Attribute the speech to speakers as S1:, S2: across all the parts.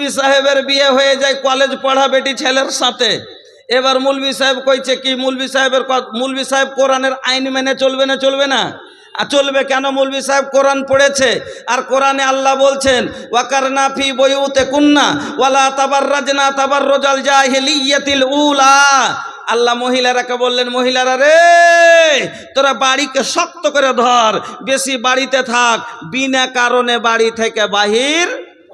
S1: মৌলভী সাহেবের বিয়ে হয়ে যায় কলেজ পড়া বেটি ছেলের সাথে। এবার মৌলভী সাহেব কইছে কি, মৌলভী সাহেব কোরআনের আইন মেনে চলবে না? চলবে না। আর চলবে কেন? মৌলভী সাহেব কোরআন পড়েছে, আর কোরআনে আল্লাহ বলছেন ওয়াকারনা ফি বুয়ুতিকুন্না ওয়ালা তাবাররাজনা তাবাররুজাল জাহিলিয়াতিল উলা। আল্লাহ মহিলারাকে বললেন, মহিলারা রে, তোরা বাড়িকে শক্ত করে ধর, বেশি বাড়িতে থাক, বিনা কারণে বাড়ি থেকে বাহির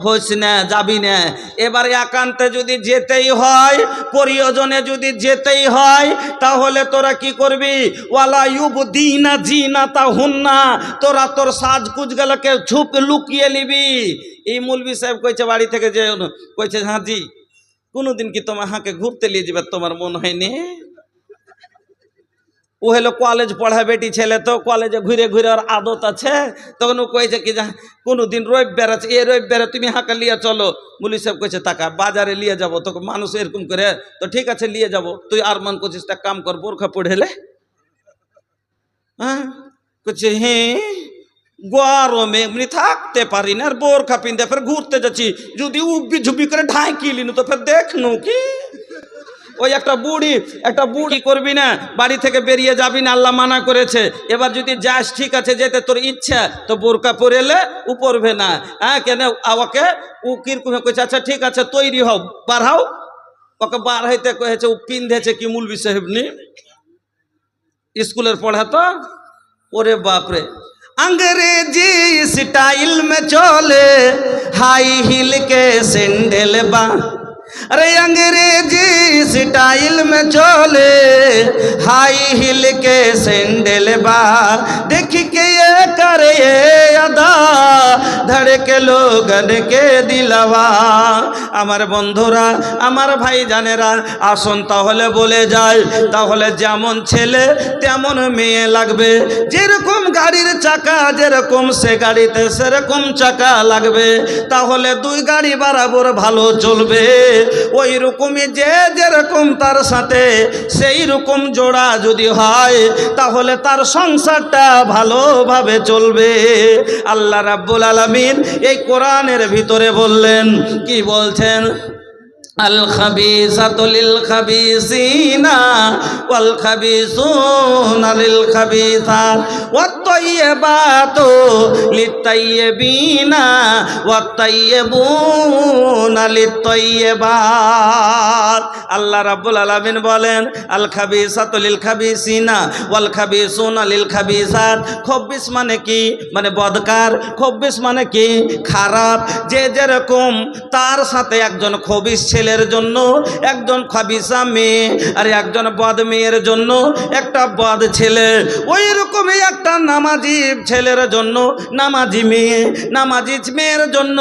S1: হোস না, যাবি না। এবার একান্তে যদি যেতেই হয়, প্রয়োজনে যদি যেতেই হয়, তাহলে তোরা কি করবি? ওয়ালা ইউবদিনা জিনাতাহুন্না, তোরা তোর সাজকুজগুলোকে লুকিয়ে নিবি। এই মৌলভী সাহেব কইছে বাড়ি থেকে যে, কইছে হ্যাঁ জি, কোনোদিন কি তোমার হাঁকে ঘুরতে নিয়ে যাবে তোমার মন হয়নি? ও হলো কলেজ পড়া বেটি ছেলে, তো কলেজে ঘুরে ঘুরে ওর আদত আছে। তখন ও কইছে কি, কোনোদিন রবিবার আছে, এই রবিবারে তুমি হাঁকা লিয়ে চলো। মৌলভী সাহেব কইছে টাকা বাজারে নিয়ে যাবো, তোকে মানুষ এরকম করে, তো ঠিক আছে নিয়ে যাবো। তুই আর মান করছিস, একটা কাম কর, বোরখা পড়েলে। হ্যাঁ কইছে হ্যাঁ, গরমে এমনি থাকতে পারি না, আর বোরখা পিনতে ফের ঘুরতে যাচ্ছি, যদি উব্বি ঝুব্বি করে ঢাকি লিনু তো ফের দেখনু কি। ওই একটা বুড়ি করবি না, বাড়ি থেকে বেরিয়ে যাবি না, আল্লাহ মানা করেছে। এবার যদি যাস ঠিক আছে, যেতে তোর ইচ্ছা, তো বোরকা পরেলে ও পরবে না। হ্যাঁ কেন ওকে ও কিরকম কইছে, আচ্ছা ঠিক আছে তৈরি হও, বার হও। ওকে বার হইতে কয়েছে, ও পিন্ধেছে কি মৌলভী সাহেব নি স্কুলের পড়া তো। ওরে বাপরে, अंग्रेजी स्टाइल में चले हाई हिल के सैंडल बा। अरे अंग्रेजी स्टाइल में चले हाई हिल के सैंडल बा। देख के ये करे ये अदा धड़के लोगन के दिलवा। আমার বন্ধুরা, আমার ভাই জানেরা, আসুন তাহলে বলে যায়, তাহলে যেমন ছেলে তেমন মেয়ে লাগবে, যেরকম গাড়ির চাকা যেরকম সে গাড়িতে সেরকম চাকা লাগবে, তাহলে দুই গাড়ি বরাবর ভালো চলবে। ওই রকমই যে যেরকম তার সাথে সেই রকম জোড়া যদি হয়, তাহলে তার সংসারটা ভালোভাবে চলবে। আল্লাহ রাব্বুল আলামিন এই কোরআনের ভিতরে বললেন, কি বলছেন? আল খাবিসাতু লিল খাবিসিনা ওয়াল খাবিসুনা লিল খাবিসাত ওয়াত তাইয়্যিবাতু লিত তাইয়্যিবিনা ওয়াত তাইয়্যিবুনা লিত তাইয়্যিবাত। আল্লাহ রাব্বুল আলামিন বলেন, আল খাবিসাতু লিল খাবিসিনা ওয়াল খাবিসুনা লিল খাবিসাত। খবিস মানে কি? মানে বদকার। খবিস মানে কি? খারাপ। যে যেরকম তার সাথে একজন খবিস ছেলের জন্য একজন খাবিসা মেয়ে, আর একজন বদ মেয়ের জন্য একটা বদ ছেলে, ওই রকমই একটা নামাজি ছেলের জন্য নামাজি মেয়ে, নামাজি মেয়ের জন্য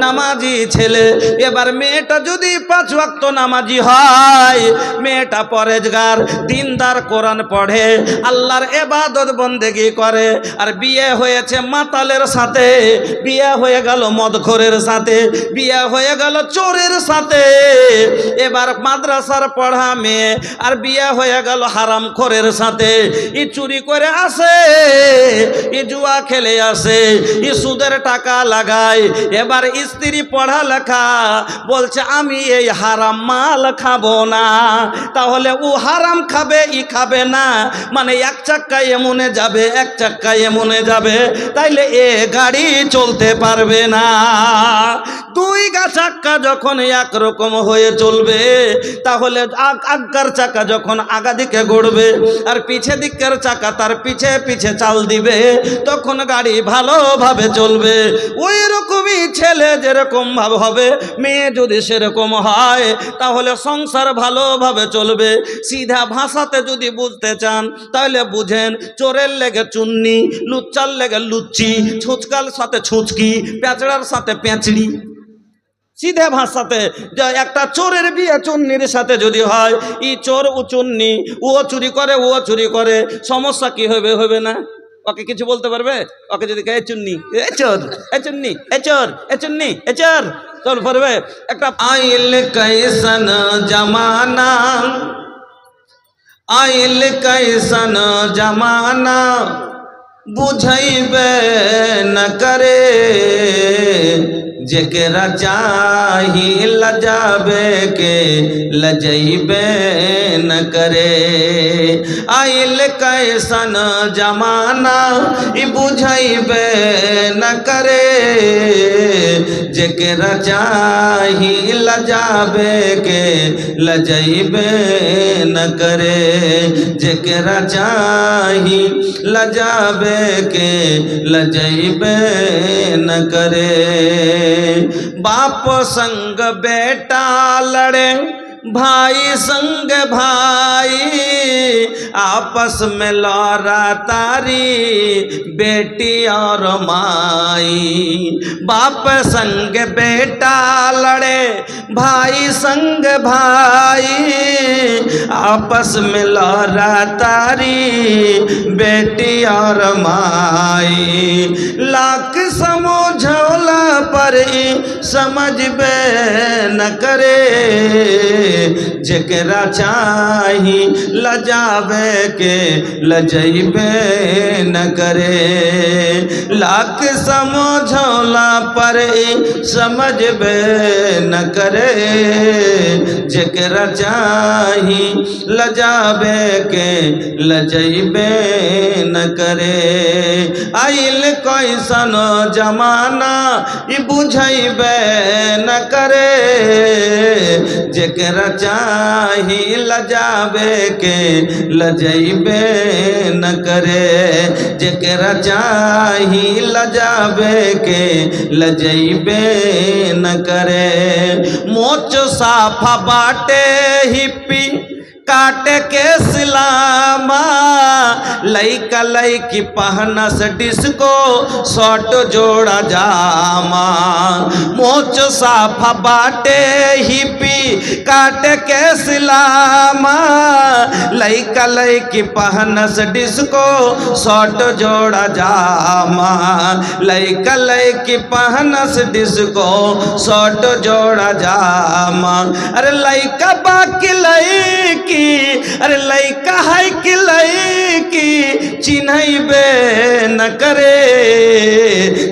S1: নামাজি ছেলে। এবার মেয়েটা যদি 5 ওয়াক্ত নামাজি হয়, মেয়েটা পরেজগার দিনদার, কোরআন পড়ে, আল্লাহর ইবাদত বন্দেগি করে, আর বিয়ে হয়েছে মাতালের সাথে, বিয়ে হয়ে গেল মদখোরের সাথে, বিয়ে হয়ে গেল চোরের সাথে। এবার মাদ্রাসার পড়া মেয়ে আর বিয়ে হয়ে গেল হারামখোরের সাথে। ই চুরি করে আসে, ই জুয়া খেলে আসে, ই সুদের টাকা লাগায়। এবার স্ত্রী পড়ালেখা বলছে আমি এই হারাম মাল খাবো না, তাহলে ও হারাম খাবে, ই খাবে না। মানে এক চাক্কায় এমনে যাবে, এক চাক্কায় এমনে যাবে, তাইলে এ গাড়ি চলতে পারবে না। দুই চাক্কা যখন একরকম হয়ে চলবে, তাহলে আগার চাকা যখন আগা দিকে ঘুরবে আর পিছে দিকের চাকা তার পিছে পিছে চাল দিবে, তখন গাড়ি ভালোভাবে চলবে। ওই রকমই ছেলে যেরকম ভাবে হবে, মেয়ে যদি সেরকম হয়, তাহলে সংসার ভালোভাবে চলবে। সিধা ভাষাতে যদি বুঝতে চান তাহলে বুঝেন, চোরের লেগে চুন্নি, লুচ্চার লেগে লুচ্চি, ছুচকার সাথে ছুচকি, পেঁচড়ার সাথে পেঁচড়ি। সিধে ভাষাতে একটা চোরের বিয়ে চুন্নির সাথে যদি হয়, ই চোর ও চুন্নি, ও চুরি করে ও চুরি করে, সমস্যা কি হবে? হবে না? ওকে কিছু বলতে পারবে? ওকে যদি কে চুন্নি, এ চোর, এ চুন্নি, এ চোর, এ চুন্নি, এ চোর, চল পারবে? একটা আইল কাইসান জামানা, আইল কাইসান জামানা বুঝাইবে না করে, जेकरा चाही लजाबे के लजैबे न करे। आइल कैसन जमाना ई बुझैबे न करे। जेकरा चाही लजाबे के लजैबे न करे। जेकरा चाही लजाबे के लजैबे न करे। बाप संग बेटा लड़े भाई संग भाई आपस में लड़ा तारी बेटी और माई। बाप संग बेटा लड़े भाई संग भाई आपस में लड़ा तारी बेटी और माई। लाख समझौला पर समझबे न करे। जेकरा चाही लजाबे के लजैबे न करे। लाख समझौला पर समझबे न करे। जेकरा चाही लजाबे के लजैबे न करे। आइल कैसन जमाना ई बुझैबे न करे। जेकरा चाही लजाबे के लजैबे न करे। जेकरा चाही लजाबे के लजैबे न करे। मोच साफा बाटे हिप्पी काटे के सिलामा। लइका लइकी पहनस डिस्को शॉर्ट जोड़ा जामा। मोच साफा बाटे हिप्पी काटे के सिलामा। लइका लइकी पहनस डिस्को शॉर्ट जोड़ा जामा। लइका लइकी पहनस डिस्को शॉर्ट जोड़ा जामा। अरे लइका बाकी लइकी अरे लइका है कि लइकी चिन्हैबे न करे।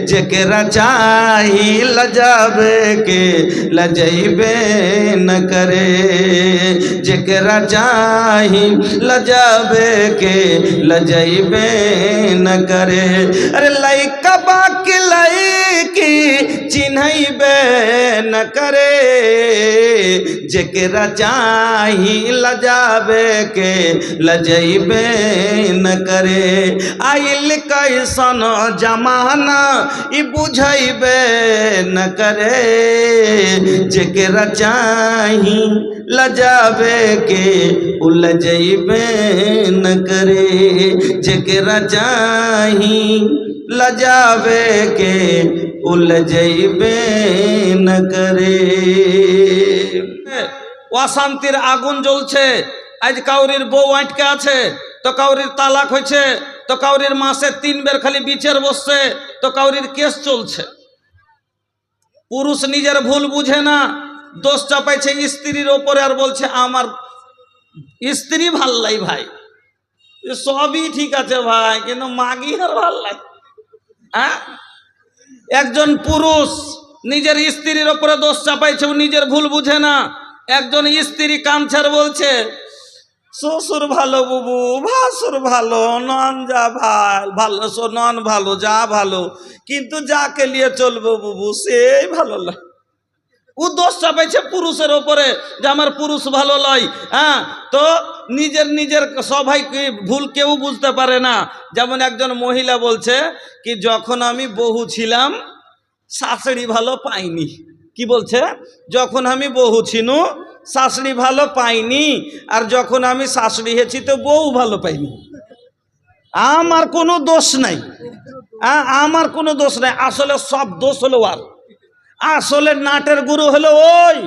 S1: जेकरा चाही लजाबे के लजैबे न करे। जेकरा चाही लजाबे के लजैबे न करे। अरे लइका बाकी लइकी चिन्हैबे न करे। जेकरा चाही लजाबे के लजैबे न करे। आइल कैसन जमाना ई बुझैबे न करे। जेकरा चाही लजाबे के लजैबे न करे। जेकरा चाही लजाबे के लजैबे न करे। অশান্তির আগুন জ্বলছে। আজ কাউরির বউ আটকে আছে, তো কাউরির তালাক হয়েছে, তো কাউরির মাসে 3 বের খালি বিচার বসছে, তো কাউরির কেস চলছে। পুরুষ নিজের ভুল বুঝে না, দোষ চাপাইছে স্ত্রীর ওপরে আর বলছে আমার স্ত্রী ভাল লাই ভাই। সবই ঠিক আছে ভাই, কিন্তু মাগি আর ভাল লাই। হ্যাঁ, একজন পুরুষ নিজের স্ত্রীর ওপরে দোষ চাপাইছে, ও নিজের ভুল বুঝে না। একজন স্ত্রী কামছার বলছে শ্বশুর ভালো বুবু, ভাসুর ভালো, নন যা ভালো, নন ভালো, যা ভালো, কিন্তু যাকে নিয়ে চলবো বুবু সেই ভালো লাগে। ও দোষ চাপাইছে পুরুষের ওপরে যে আমার পুরুষ ভালো লয়। হ্যাঁ, তো নিজের সবাই ভুল কেউ বুঝতে পারে না। যেমন একজন মহিলা বলছে কি যখন আমি বহু ছিলাম শাশুড়ি ভালো পাইনি। কি বলছে? যখন আমি বহু ছিনু শাশুড়ি ভালো পাইনি, আর যখন আমি শাশুড়ি হয়েছি তো বউ ভালো পাইনি। আমার কোনো দোষ নাই, আমার কোনো দোষ নাই। আসলে সব দোষ হলো আর, আসলে নাটের গুরু হলো ওই,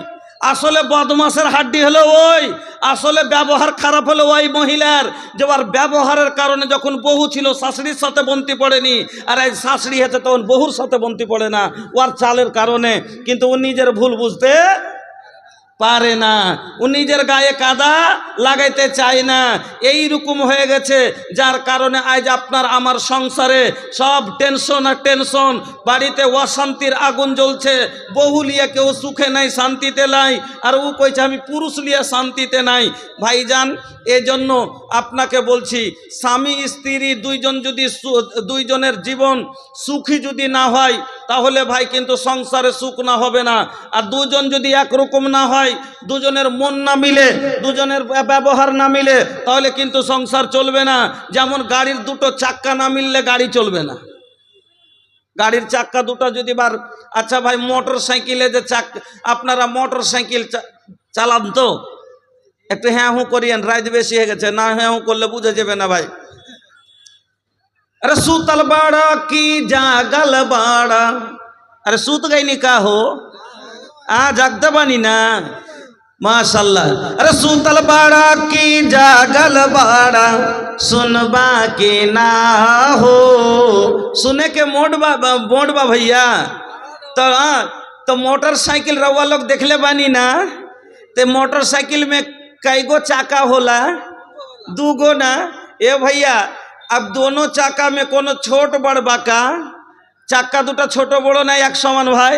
S1: আসলে বদমাসের হাড্ডি হলো ওই, আসলে ব্যবহার খারাপ হলো ওই মহিলার। যে ওর ব্যবহারের কারণে যখন বহু ছিল শাশুড়ির সাথে বন্তি পড়েনি, আর এই শাশুড়ি হয়েছে তখন বহুর সাথে বন্তি পড়ে না, ওর চালের কারণে। কিন্তু ও নিজের ভুল বুঝতে পারে না, ও নিজের গায়ে কাদা লাগাইতে চায় না। এই রকম হয়ে গেছে, যার কারণে আজ আপনার আমার সংসারে সব টেনশন আর টেনশন, বাড়িতে অশান্তির আগুন জ্বলছে। বহু লিয়ে কেউ সুখে নাই, শান্তিতে নাই, আর ও কইছে আমি পুরুষ লিয়ে শান্তিতে নাই। ভাইজান, এজন্য আপনাকে বলছি, স্বামী স্ত্রী দুইজন যদি দুইজনের জীবন সুখী যদি না হয়, তাহলে ভাই কিন্তু সংসারে সুখ না হবে না। আর দুজন যদি একরকম না হয়, দুজনের মন না মিলে, দুজনের ব্যবহার না মিলে, তাহলে কিন্তু সংসার চলবে না। যেমন গাড়ির দুটো চাক্কা না মিললে গাড়ি চলবে না। গাড়ির চাক্কা দুটো যদি আচ্ছা ভাই, মোটর সাইকেলে যে আপনারা মোটর সাইকেল চালান তো, একটু হ্যাঁ হুঁ করিয়েন, রাত বেশি হয়ে গেছে, না হ্যাঁ হুঁ করলে বুঝে যাবে না ভাই। अरे सूतल बाड़ा की जागल बाड़ा, अरे सूत गई नी का हो, जागते बानी ना, माशाल्लाह। अरे सूतल बाड़ा की जागल बाड़ा, सुनबा के ना हो, सुने के मोड़बा भैया। तो मोटरसाइकिल रउआ लोग देखले बानी ना, ते मोटरसाइकिल में कईगो चाका होला, दूगो ना। ए भैया, अब दोनों चाका में कोनो छोट बड़ बाका, चाक्का दुटा छोटो बड़ो ना एक समान भाई,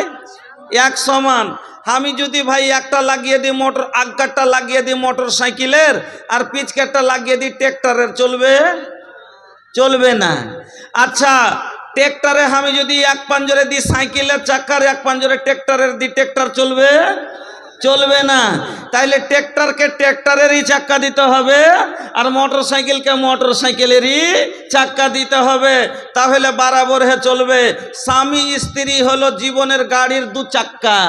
S1: एक समान। हमी जुदी भाई एकटा লাগিয়ে दी मोटर, आगटा লাগিয়ে दी मोटर साइकिलेर, और पिछकेटा লাগিয়ে दी ट्रैक्टरेर, चलबे चलबे ना। अच्छा, ट्रैक्टरे हमी जुदी एक पांजरे दी साइकिलेर चाक्कार, एक पांजरे ट्रैक्टरेर दी, ट्रैक्टर चलबे चलबे ना। ताइले ट्रैक्टर के ट्रैक्टरेरই চাক্কা দিতে হবে, আর মোটর সাইকেলকে মোটর সাইকেলেরই চাক্কা দিতে হবে, তাহলে বরাবর হয়ে চলবে। স্বামী স্ত্রী হলো জীবনের গাড়ির দু চাক্কা,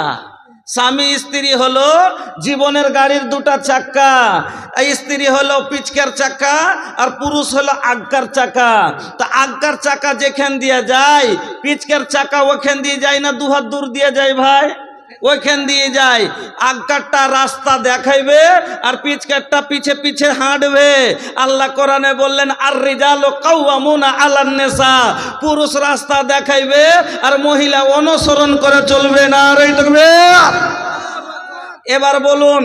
S1: স্বামী স্ত্রী হলো জীবনের গাড়ির দুটা চাক্কা। স্ত্রী হলো পিচকার চাক্কা, আর পুরুষ হলো আজ্ঞার চাক্কা। তো আজ্ঞার চাক্কা যেখান দিয়ে যায়, পিচকার চাক্কা ওখান দিয়ে যায় না, দুহাত দূর দিয়ে যায় ভাই, ওইখান দিয়ে যায়। আজ্ঞারটা রাস্তা দেখাইবে, আর পিচকারটা পিছে পিছে হাঁটবে। আল্লাহ কোরআনে বললেন, আর রিজালু কাওয়ামুনা আলান নিসা, পুরুষ রাস্তা দেখাইবে আর মহিলা অনুসরণ করে চলবে না। আর এই তাকবীর। এবার বলুন,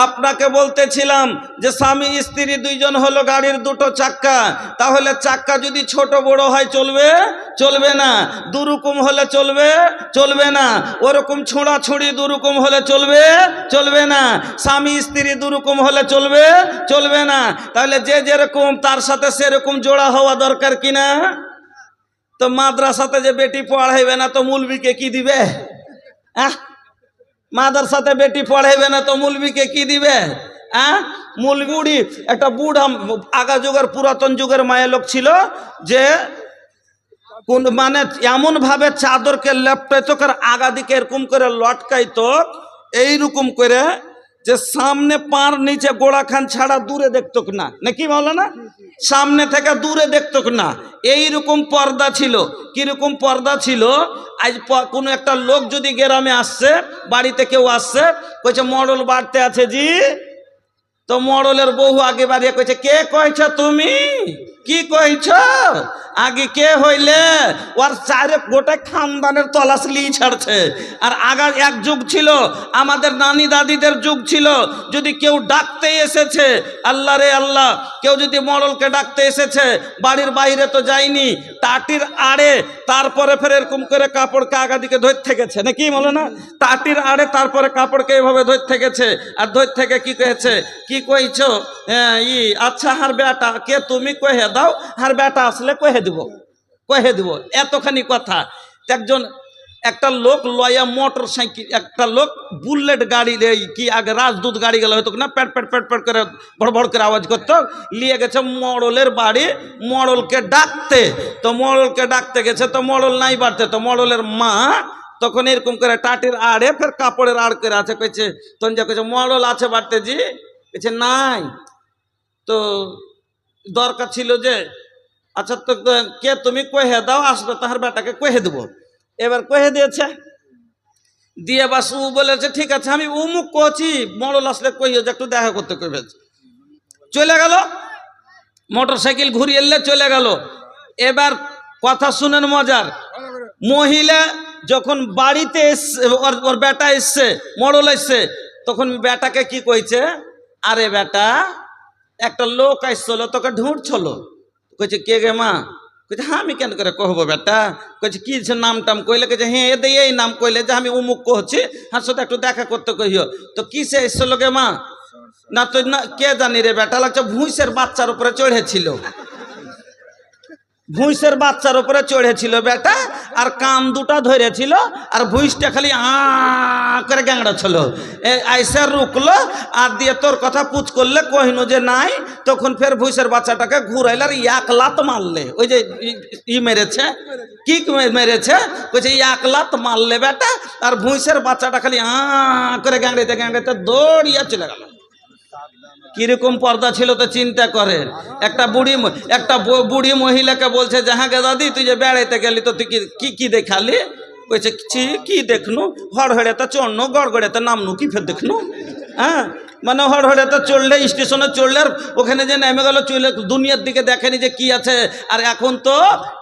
S1: আপনাকে বলতেছিলাম যে স্বামী স্ত্রী দুইজন হলো গাড়ির দুটো চাক্কা, তাহলে চাক্কা যদি ছোট বড় হয় চলবে চলবে না, দুরকম হলে চলবে চলবে না, ওরকম ছোঁড়াছুড়ি দুরকম হলে চলবে চলবে না, স্বামী স্ত্রী দুরকম হলে চলবে চলবে না। তাহলে যে যেরকম তার সাথে সেরকম জোড়া হওয়া দরকার কিনা। তো মাদ্রাসাতে যে বেটি পড়াইবে না, তো মুলবিকে কি দিবে? মাদ্রাসাতে বেটি পড়াইবে না, তো মুলবিকে কি দিবে? মুলবুড়ি একটা বুড়া আগা যুগের পুরাতন যুগের মায়ের লোক ছিল, যে কোন মানে এমন ভাবে চাদরকে লেপটাইতো, আর আগা দিকে এরকম করে লটকাইতো, এইরকম করে যে সামনে পার নিচে গোড়াখান ছাড়া দূরে দেখতো না, নাকি বলো না, সামনে থেকে দূরে দেখতো না, এইরকম পর্দা ছিল। কিরকম পর্দা ছিল? আজ কোনো একটা লোক যদি গ্রামে আসছে, বাড়িতে কেউ আসছে, কইছে মডল বাড়তে আছে জি, তো মডলের বহু আগে বাড়িয়ে কইছে, কে কইছ তুমি, কি কইছ, আগে কে হইলে, ওর চারে গোটা খানদানের তলাশ লিয়ে ছাড়ছে। আর আগা এক যুগ ছিল, আমাদের নানি দাদিদের যুগ ছিল, যদি কেউ ডাকতে এসেছে, আল্লাহ রে আল্লাহ, কেউ যদি মডলকে ডাকতে এসেছে, বাড়ির বাইরে তো যায়নি, টাটির আড়ে, তারপরে ফের এরকম করে কাপড়কে আগা দিকে ধরতে থেকেছে, নাকি বলো না, টাটির আড়ে তারপরে কাপড়কে এভাবে ধরতে থেকেছে। আর ধরতে থেকে কি কয়েছে, কি কইছ, আচ্ছা হার বেটা কে তুমি, কহে দাও, হার বেটা আসলে কহে দিব, এতখানি কথা। একজন একটা লোক লয়া মোটর সাইকেল, একটা লোক বুলেট গাড়ি, কি আগে রাজদূত গাড়ি গেল হয়তো না, প্যাট প্যাট প্যাট প্যাট করে ভড় ভড় করে আওয়াজ করতো, নিয়ে গেছে মডলের বাড়ি, মডলকে ডাকতে। তো মডলকে ডাকতে গেছে, তো মডল নাই বাড়তে, তো মডলের মা তখন এরকম করে টাটির আড়ে ফের কাপড়ের আড় করে আছে, কইছে তখন যা কইছে মডল আছে বাড়তে জি, কইছে নাই, তো দরকার ছিল যে, আচ্ছা তো কে তুমি, কহে দাও, আসবে তাহার বেটাকে কহে দেবো। এবার কহে দিয়েছে, দিয়ে বাস ও বলেছে ঠিক আছে, আমি উমুক কছি, মডল আসলে কইও যে একটু দেখা করতে কইবে। চলে গেল, মোটর সাইকেল ঘুরিয়ে এলে চলে গেল। এবার কথা শুনেন মজার, মহিলা যখন বাড়িতে এসছে, ওর বেটা এসছে, মডল এসছে, তখন বেটাকে কি কইছে, আরে বেটা একটা লোক আসছিল তোকে ঢুঁড়ছিল, কইছে কে গে মা? কইছে হ্যাঁ আমি কেন করে কহবো বেটা? কইছে কি নাম টাম কইলে? কইছে হ্যাঁ এ দিয়ে এই নাম কইলে যে আমি উমুক কহছি, হ্যাঁ সাথে একটু দেখা করতে কহিও। তো কিসে এসছিল গে মা? না তো না কে জানি রে বেটা, লাগছে ভুঁইসের বাচ্চার উপরে চড়েছিল, ভুঁইসের বাচ্চার উপরে চড়েছিল বেটা, আর কান দুটা ধরেছিল, আর ভুঁইসটা খালি করে গ্যাংড়া ছিল। আইসা রুকলো আর দিয়ে তোর কথা পুছ করলে কহিনু যে নাই, তখন ফের ভুঁইসের বাচ্চাটাকে ঘুরাইলে আর এক লাত মারলে। ওই যে ই মেরেছে, কি মেরেছে, কইছে এক লাত মারলে বেটা, আর ভুঁইসের বাচ্চাটা খালি করে গ্যাংড়াইতে গ্যাংড়াইতে দৌড়িয়া চলে গেল। কিরকম পর্দা ছিল তো চিন্তা করেন। একটা বুড়ি মহিলাকে বলছে যে হ্যাঁ গে দাদি তুই যে বেড়াইতে গেলি তো তুই কি দেখালি? কইছে কি দেখনু? হড়হড়েতে চড়নু, গড়গড়েতে নামনু, কি ফের দেখনু? হ্যাঁ মানে হড়হড়েতে চড়লে, স্টেশনে চড়লে, আর ওখানে যে নেমে গেল চলে দুনিয়ার দিকে দেখেনি যে কি আছে। আর এখন তো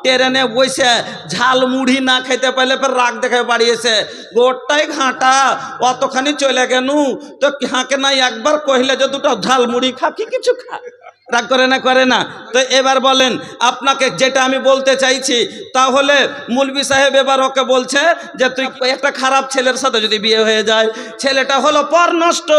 S1: ট্রেনে বসে ঝাল মুড়ি না খাইতে পারলে ফের রাগ দেখে বাড়িয়েছে, গোটাই ঘাঁটা অতখানি চলে গেনু। তো হাঁকে নাই একবার কহিলে যে দুটো ঝাল মুড়ি খা, কি কিছু খা, রাগ করে না। তো এবার বলেন আপনাকে যেটা আমি বলতে চাইছি, তাহলে মুলবি সাহেব এবার ওকে বলছে যে তুই একটা খারাপ ছেলের সাথে যদি বিয়ে হয়ে যায়, ছেলেটা হলো পর নষ্ট।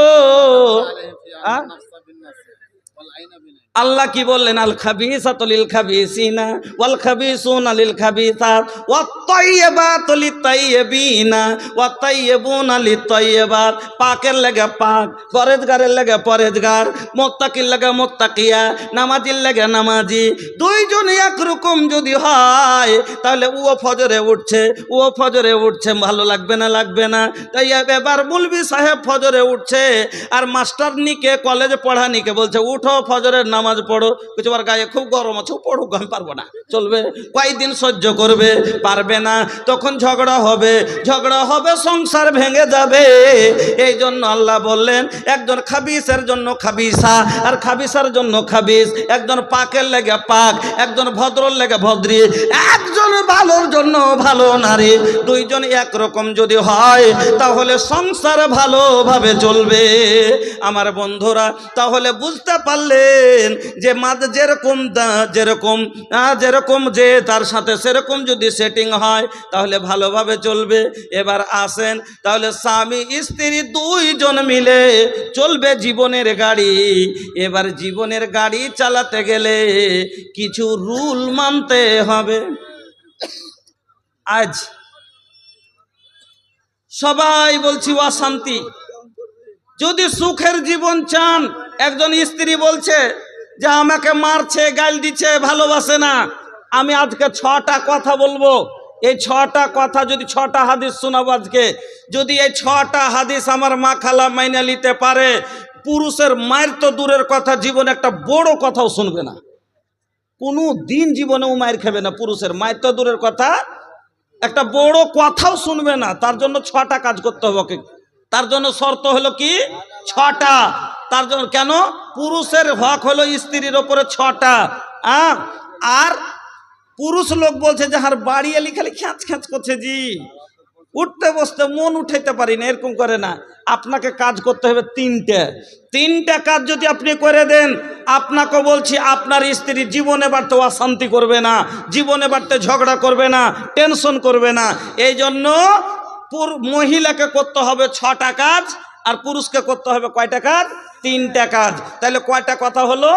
S1: আল্লাহ কি বললেন? আল খাবিসাতু লিল খাবিসিনা ওয়াল খাবিসুনা লিল খাবিসাত ওয়াত তাইয়্যিবাতু লিত তাইয়্যিবিনা ওয়াত তাইয়্যিবুনা লিত তাইয়্যিবাত। পাকের লাগে পাক, পরেজগারের লাগে পরেজগার, মুত্তাকির লাগে মুত্তাকিয়া, নামাজির লাগে নামাজি। দুইজন একরকম যদি হয় তাহলে ও ফজরে উঠছে, ভালো লাগবে না? তাই এবার মুলবি সাহেব ফজরে উঠছে, আর মাস্টার নিকে কলেজে পড়ানিকে বলছে উঠো ফজরের নামাজ পড়ো। কিছু আর গায়ে খুব গরম আছে, পড়ুক, আমি পারবো না। চলবে কয়েকদিন সহ্য করবে, পারবে না, তখন ঝগড়া হবে, সংসার ভেঙে যাবে। এই জন্য আল্লাহ বললেন একজন খাবিসের জন্য খাবিসা, আর খাবিসার জন্য খাবিস। একজন পাকের লেগে পাক, একজন ভদ্রর লেগে ভদ্রী, একজন ভালোর জন্য ভালো নারী। দুইজন একরকম যদি হয় তাহলে সংসার ভালোভাবে চলবে। আমার বন্ধুরা তাহলে বুঝতে পারলেন যে মাঝে যেরকম যে তার সাথে সেরকম যদি সেটিং হয় তাহলে ভালোভাবে চলবে। এবার আসেন তাহলে স্বামী স্ত্রী দুইজন মিলে চলবে জীবনের গাড়ি। এবার জীবনের গাড়ি চালাতে গেলে কিছু রুল মানতে হবে। আজ সবাই বলছি অশান্তি। যদি সুখের জীবন চান, একজন স্ত্রী বলছে যে আমাকে মারছে, গাল দিচ্ছে, ভালোবাসে না। আমি আজকে 6টা কথা বলবো। এই 6টা কথা যদি 6টা হাদিস শোনাবো আজকে, যদি এই 6টা হাদিস আমার মা খালা মাইনা নিতে পারে, পুরুষের মায়ের তো দূরের কথা, জীবনে একটা বড় কথাও শুনবে না, কোনো দিন জীবনেও মায়ের খাবে না। পুরুষের মায়ের তো দূরের কথা, একটা বড় কথাও শুনবে না। তার জন্য 6টা কাজ করতে হবে। তার জন্য শর্ত হলো কি? 6টা। তার জন্য কেন? পুরুষের হক হলো স্ত্রীর ওপরে 6টা। আর পুরুষ লোক বলছে যে হার বাড়ি এলি খালি খ্যাঁচ করছে, জি উঠতে বসতে মন উঠাইতে পারি না, এরকম করে না। আপনাকে কাজ করতে হবে 3টে কাজ যদি আপনি করে দেন, আপনাকে বলছি আপনার স্ত্রী জীবনে বাড়তে অশান্তি করবে না, জীবনে বাড়তে ঝগড়া করবে না, টেনশন করবে না। এই জন্য মহিলাকে করতে হবে 6টা কাজ, আর পুরুষকে করতে হবে কয়টা কাজ? 3টা কাজ। তাহলে কয়টা কথা হলো?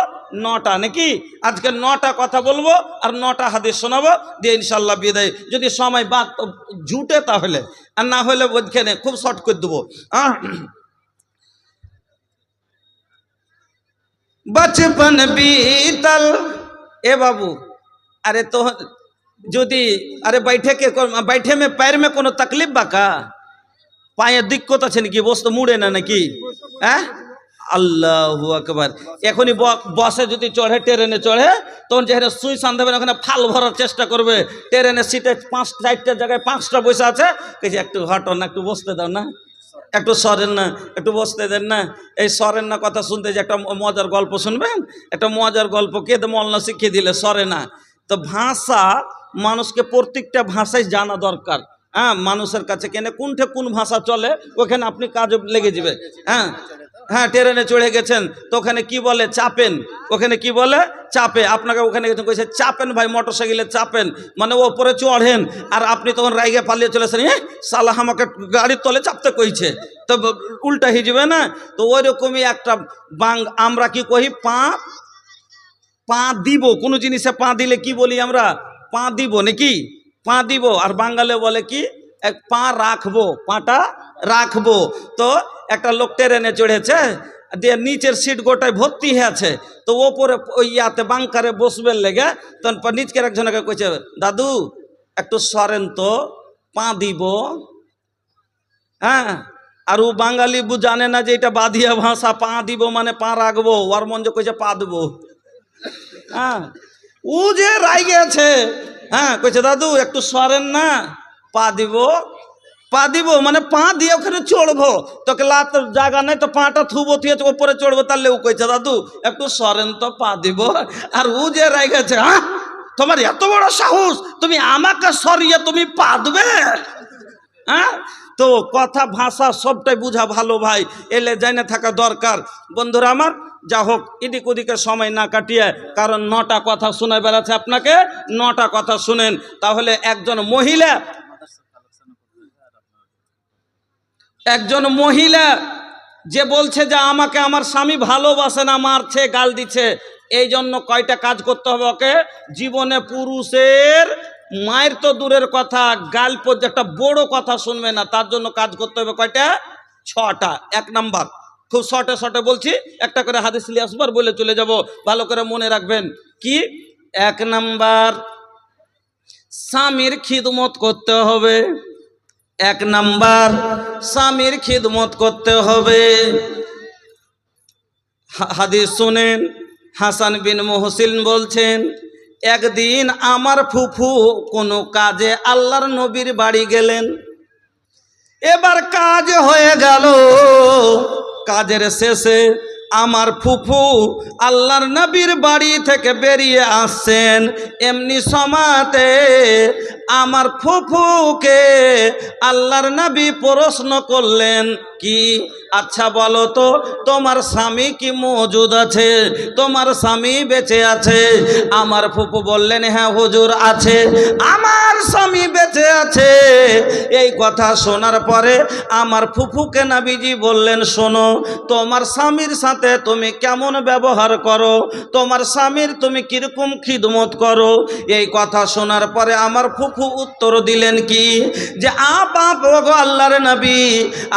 S1: 9টা নাকি? আজকে 9টা কথা বলবো আর 9টা হাদিস শোনাবো, দিয়ে ইনশাল্লাহ বিদায়। যদি সময় বাদ জুটে তাহলে, আর না হলে ওইখানে খুব শর্ট করে দেবো। बचपन बीतल ए बाबू, अरे तो যদি अरे बैठे में पैर में কোনো तकलीफ बाका, পায়ে দিক্কত আছে নাকি, বসতে মুড়ে না নাকি? হ্যাঁ, আল্লাহু আকবার। এখনই বসে যদি চড়ে, ট্রেনে চড়ে, তখন যেখানে সুই সান দেবেন ওখানে ফাল ভরার চেষ্টা করবে। ট্রেনের সিটে 5-4টা জায়গায় 5টা বসে আছে, একটু হটন না, একটু বসতে দাও না, একটু সরেন না, একটু বসতে দেন না। এই সরেন না কথা শুনতে যে একটা মজার গল্প শুনবেন, একটা মজার গল্প কে মলনা শিখিয়ে দিলে সরে না। তো ভাষা মানুষকে প্রত্যেকটা ভাষায় জানা দরকার। হ্যাঁ, মানুষের কাছে কেন কোনঠে কোন ভাষা চলে ওখানে আপনি কাজ লেগে যাবে। হ্যাঁ হ্যাঁ, ট্রেনে চড়ে গেছেন তো ওখানে কি বলে চাপেন, ওখানে কি বলে চাপে, আপনাকে ওখানে গেছেন কইছে চাপেন ভাই, মোটর সাইকেলে চাপেন, মানে ওপরে চড়েন, আর আপনি তখন রাইগে পালিয়ে চলেছেন, সালা আমাকে গাড়ির তলে চাপতে কইছে, তো উল্টা হয়ে যাবে না। তো ওই রকমই একটা আমরা কি কহি পা দিব, কোনো জিনিসে পা দিলে কি বলি আমরা, পা দিব নাকি, পা দিব। আর বাঙালি বলে কি এক পা রাখবো, পাটা রাখবো। তো একটা লোক ট্রেনে চড়েছে, দিয়ে নিচের সিট গোটায় ভর্তি হয়ে আছে, তো ওপরে ওই ইয়াতে বাংকারে বসবেন লেগে, তখন নিচকের একজনকে কইছে দাদু একটু সরেন তো, পা দিব। হ্যাঁ, আর ও বাঙালি জানে না যে এটা বাদিয়া ভাষা, পা দিব মানে পা রাখবো, ওর মন যে কইছে পা দেবো। হ্যাঁ, ও যে রাইগে আছে, হ্যাঁ কইছে দাদু একটু সরেন না, পা দিব, পা দিব মানে পা দিয়ে ওখানে চড়বো, তোকে লাত জায়গা নেই তো পাটা থুবো, থুয়ে ওপরে চড়বো, তাহলে ও কইছে দাদু একটু সরেন তো, পা দিব। আর ও যে রাইগে আছে, হ্যাঁ তোমার এত বড় সাহস, তুমি আমাকে সরিয়ে তুমি পা দেবে? হ্যাঁ, তো কথা ভাষা সবটাই বুঝা ভালো ভাই, এলে জানে থাকা দরকার। বন্ধুরা আমার, যা হোক এদিক ওদিকে সময় না কাটিয়ে, কারণ 9টা কথা শোনায় বেড়াচ্ছে আপনাকে, 9টা কথা শুনেন। তাহলে একজন মহিলা যে বলছে যে আমাকে আমার স্বামী ভালোবাসে না, মারছে, গাল দিচ্ছে, এই জন্য কয়টা কাজ করতে হবে ওকে? জীবনে পুরুষের মায়ের তো দূরের কথা, গাল পর্যন্ত একটা বড় কথা শুনবে না, তার জন্য কাজ করতে হবে কয়টা? 6টা। 1 নাম্বার, খুব শর্টে শর্টে বলছি, একটা করে হাদিস নিয়ে আসবার বলে চলে যাব, ভালো করে মনে রাখবেন। কি? 1 নাম্বার, স্বামীর খিদমত করতে হবে। 1 নাম্বার, স্বামীর খিদমত করতে হবে। হাদিস শুনেন, হাসান বিন মুহসিন বলছেন, একদিন আমার ফুফু কোনো কাজে আল্লাহর নবীর বাড়ি গেলেন। এবার কাজ হয়ে গেল, কাজের শেষে আমার ফুফু আল্লাহর নবীর বাড়ি থেকে বেরিয়ে আসছেন, এমনি সময়তে আমার ফুফুকে আল্লাহর নবী প্রশ্ন করলেন, কি আচ্ছা বলো তো তোমার স্বামী কি মজুদ আছে, তোমার স্বামী বেঁচে আছে? আমার ফুফু বললেন, হ্যাঁ হুজুর আছে, আমার স্বামী বেঁচে আছে। এই কথা শোনার পরে আমার ফুফুকে নবীজি বললেন, শোনো তোমার স্বামীর সাথে তুমি কেমন ব্যবহার করো, তোমার স্বামীর তুমি কিরকম খিদমত করো। এই কথা শোনার পরে আমার ফুফু উত্তর দিলেন কি, যে আল্লাহর নবী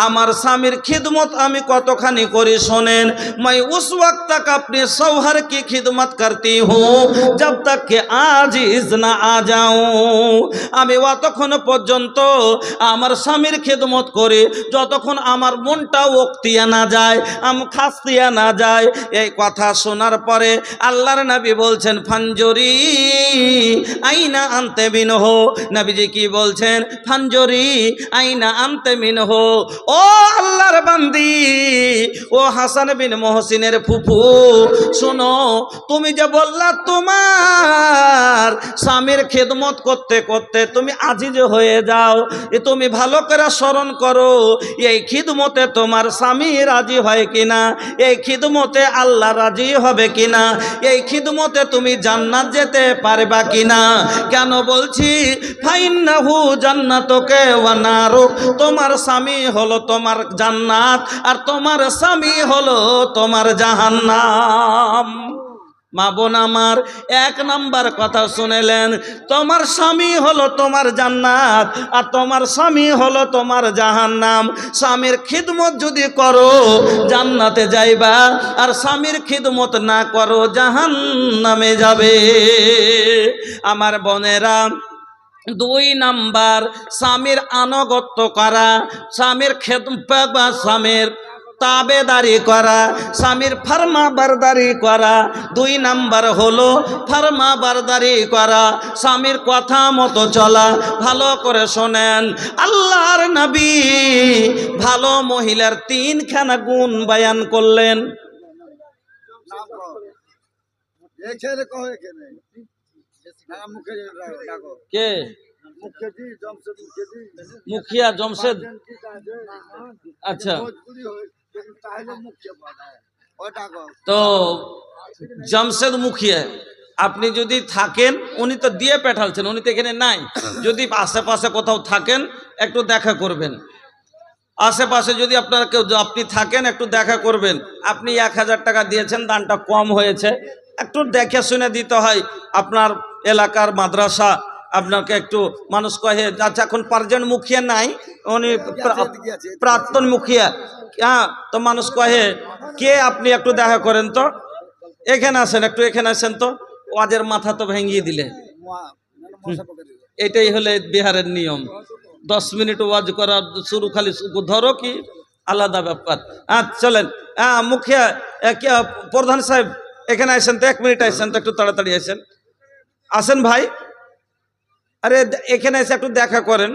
S1: আমার স্বামীর খিদমত আমি কতখানি করি শোনেন। मैं उस वक्त तक अपने शौहर की खिदमत करती हूँ जब तक कि आजिज ना आ जाऊं। আমি অতক্ষণ পর্যন্ত আমার স্বামীর খিদমত করি যতক্ষণ আমার মনটা ওক্তিয়া না যায়, খাস্তিয়া না যায়। এই কথা শোনার পরে আল্লাহর নবী বলছেন, ফানজরি আইনা আনতে মিনহু। নবীজি কি বলছেন? ফানজরি আইনা আনতে মিনহু। ও আল্লাহর বান্দি, ও হাসান বিন মুহসিনের ফুফু, শোনো তুমি যে বললা তোমার স্বামীর খেদমত করতে করতে তুমি আজিজ হয়ে যাও, এ তুমি ভালো করে স্মরণ করো, এই খিদমতে তোমার স্বামী রাজি হয় কিনা, এই খিদমতে আল্লাহ রাজি হবে কিনা, এই খিদমতে তুমি জান্নাত যেতে পারবা কিনা। কেন বলছি? ফাইন্নাহু জান্নাতুকে ওয়া নারুক, তোমার স্বামী হলো তোমার জান্নাত আর তোমার স্বামী হলো তোমার জাহান্নাম। মা বোন আমার, 1 নাম্বার কথা শুনেলেন, তোমার স্বামী হলো তোমার জান্নাত আর তোমার স্বামী হলো তোমার জাহান্নাম। স্বামীর খিদমত যদি করো জান্নাতে যাইবা, আর স্বামীর খিদমত না করো জাহান্নামে যাবে। আমার বোনেরা, 2 নাম্বার, স্বামীর আনুগত্য করা, স্বামীর খেদমত বা স্বামীর তাবেদারি করা, স্বামীর ফরমাবরদারি করা। 2 নাম্বার হলো ফরমাবরদারি করা, স্বামীর কথা মতো চলা। ভালো করে শোনেন, আল্লাহর নবী ভালো মহিলার 3খানা গুণ বয়ান করলেন। কে মুখিয়া জমশেদ, আচ্ছা। তো জামশেদ মুখিয়া আপনি যদি থাকেন, উনি তো দিয়ে পাঠালছেন, উনি তো এখানে নাই। যদি আশেপাশে কোথাও থাকেন একটু দেখা করবেন, আশেপাশে যদি আপনারা কেউ আপনি থাকেন একটু দেখা করবেন। আপনি 1000 টাকা দিয়েছেন, দানটা কম হয়েছে, একটু দেখে শুনে দিতে হয়। আপনার এলাকার মাদ্রাসা আপনাকে একটু মানুষ কহে, আচ্ছা এখন পার্জেন্ট মুখিয়া নাই, উনি প্রাক্তন মুখিয়া, হ্যাঁ, তো মানুষ কহে কে আপনি একটু দেখা করেন তো, এখানে আসেন, একটু এখানে আসেন তো, ওয়াজের মাথা তো ভেঙিয়ে দিলে। এটাই হলে বিহারের নিয়ম, 10 মিনিট ওয়াজ করা শুরু, খালি ধরো কি আলাদা ব্যাপার। হ্যাঁ চলেন, হ্যাঁ মুখিয়া প্রধান সাহেব এখানে আসেন তো, 1 মিনিট আসেন তো, একটু তাড়াতাড়ি আসেন, আসেন ভাই, अरे এখানে এসে একটু দেখা করেন।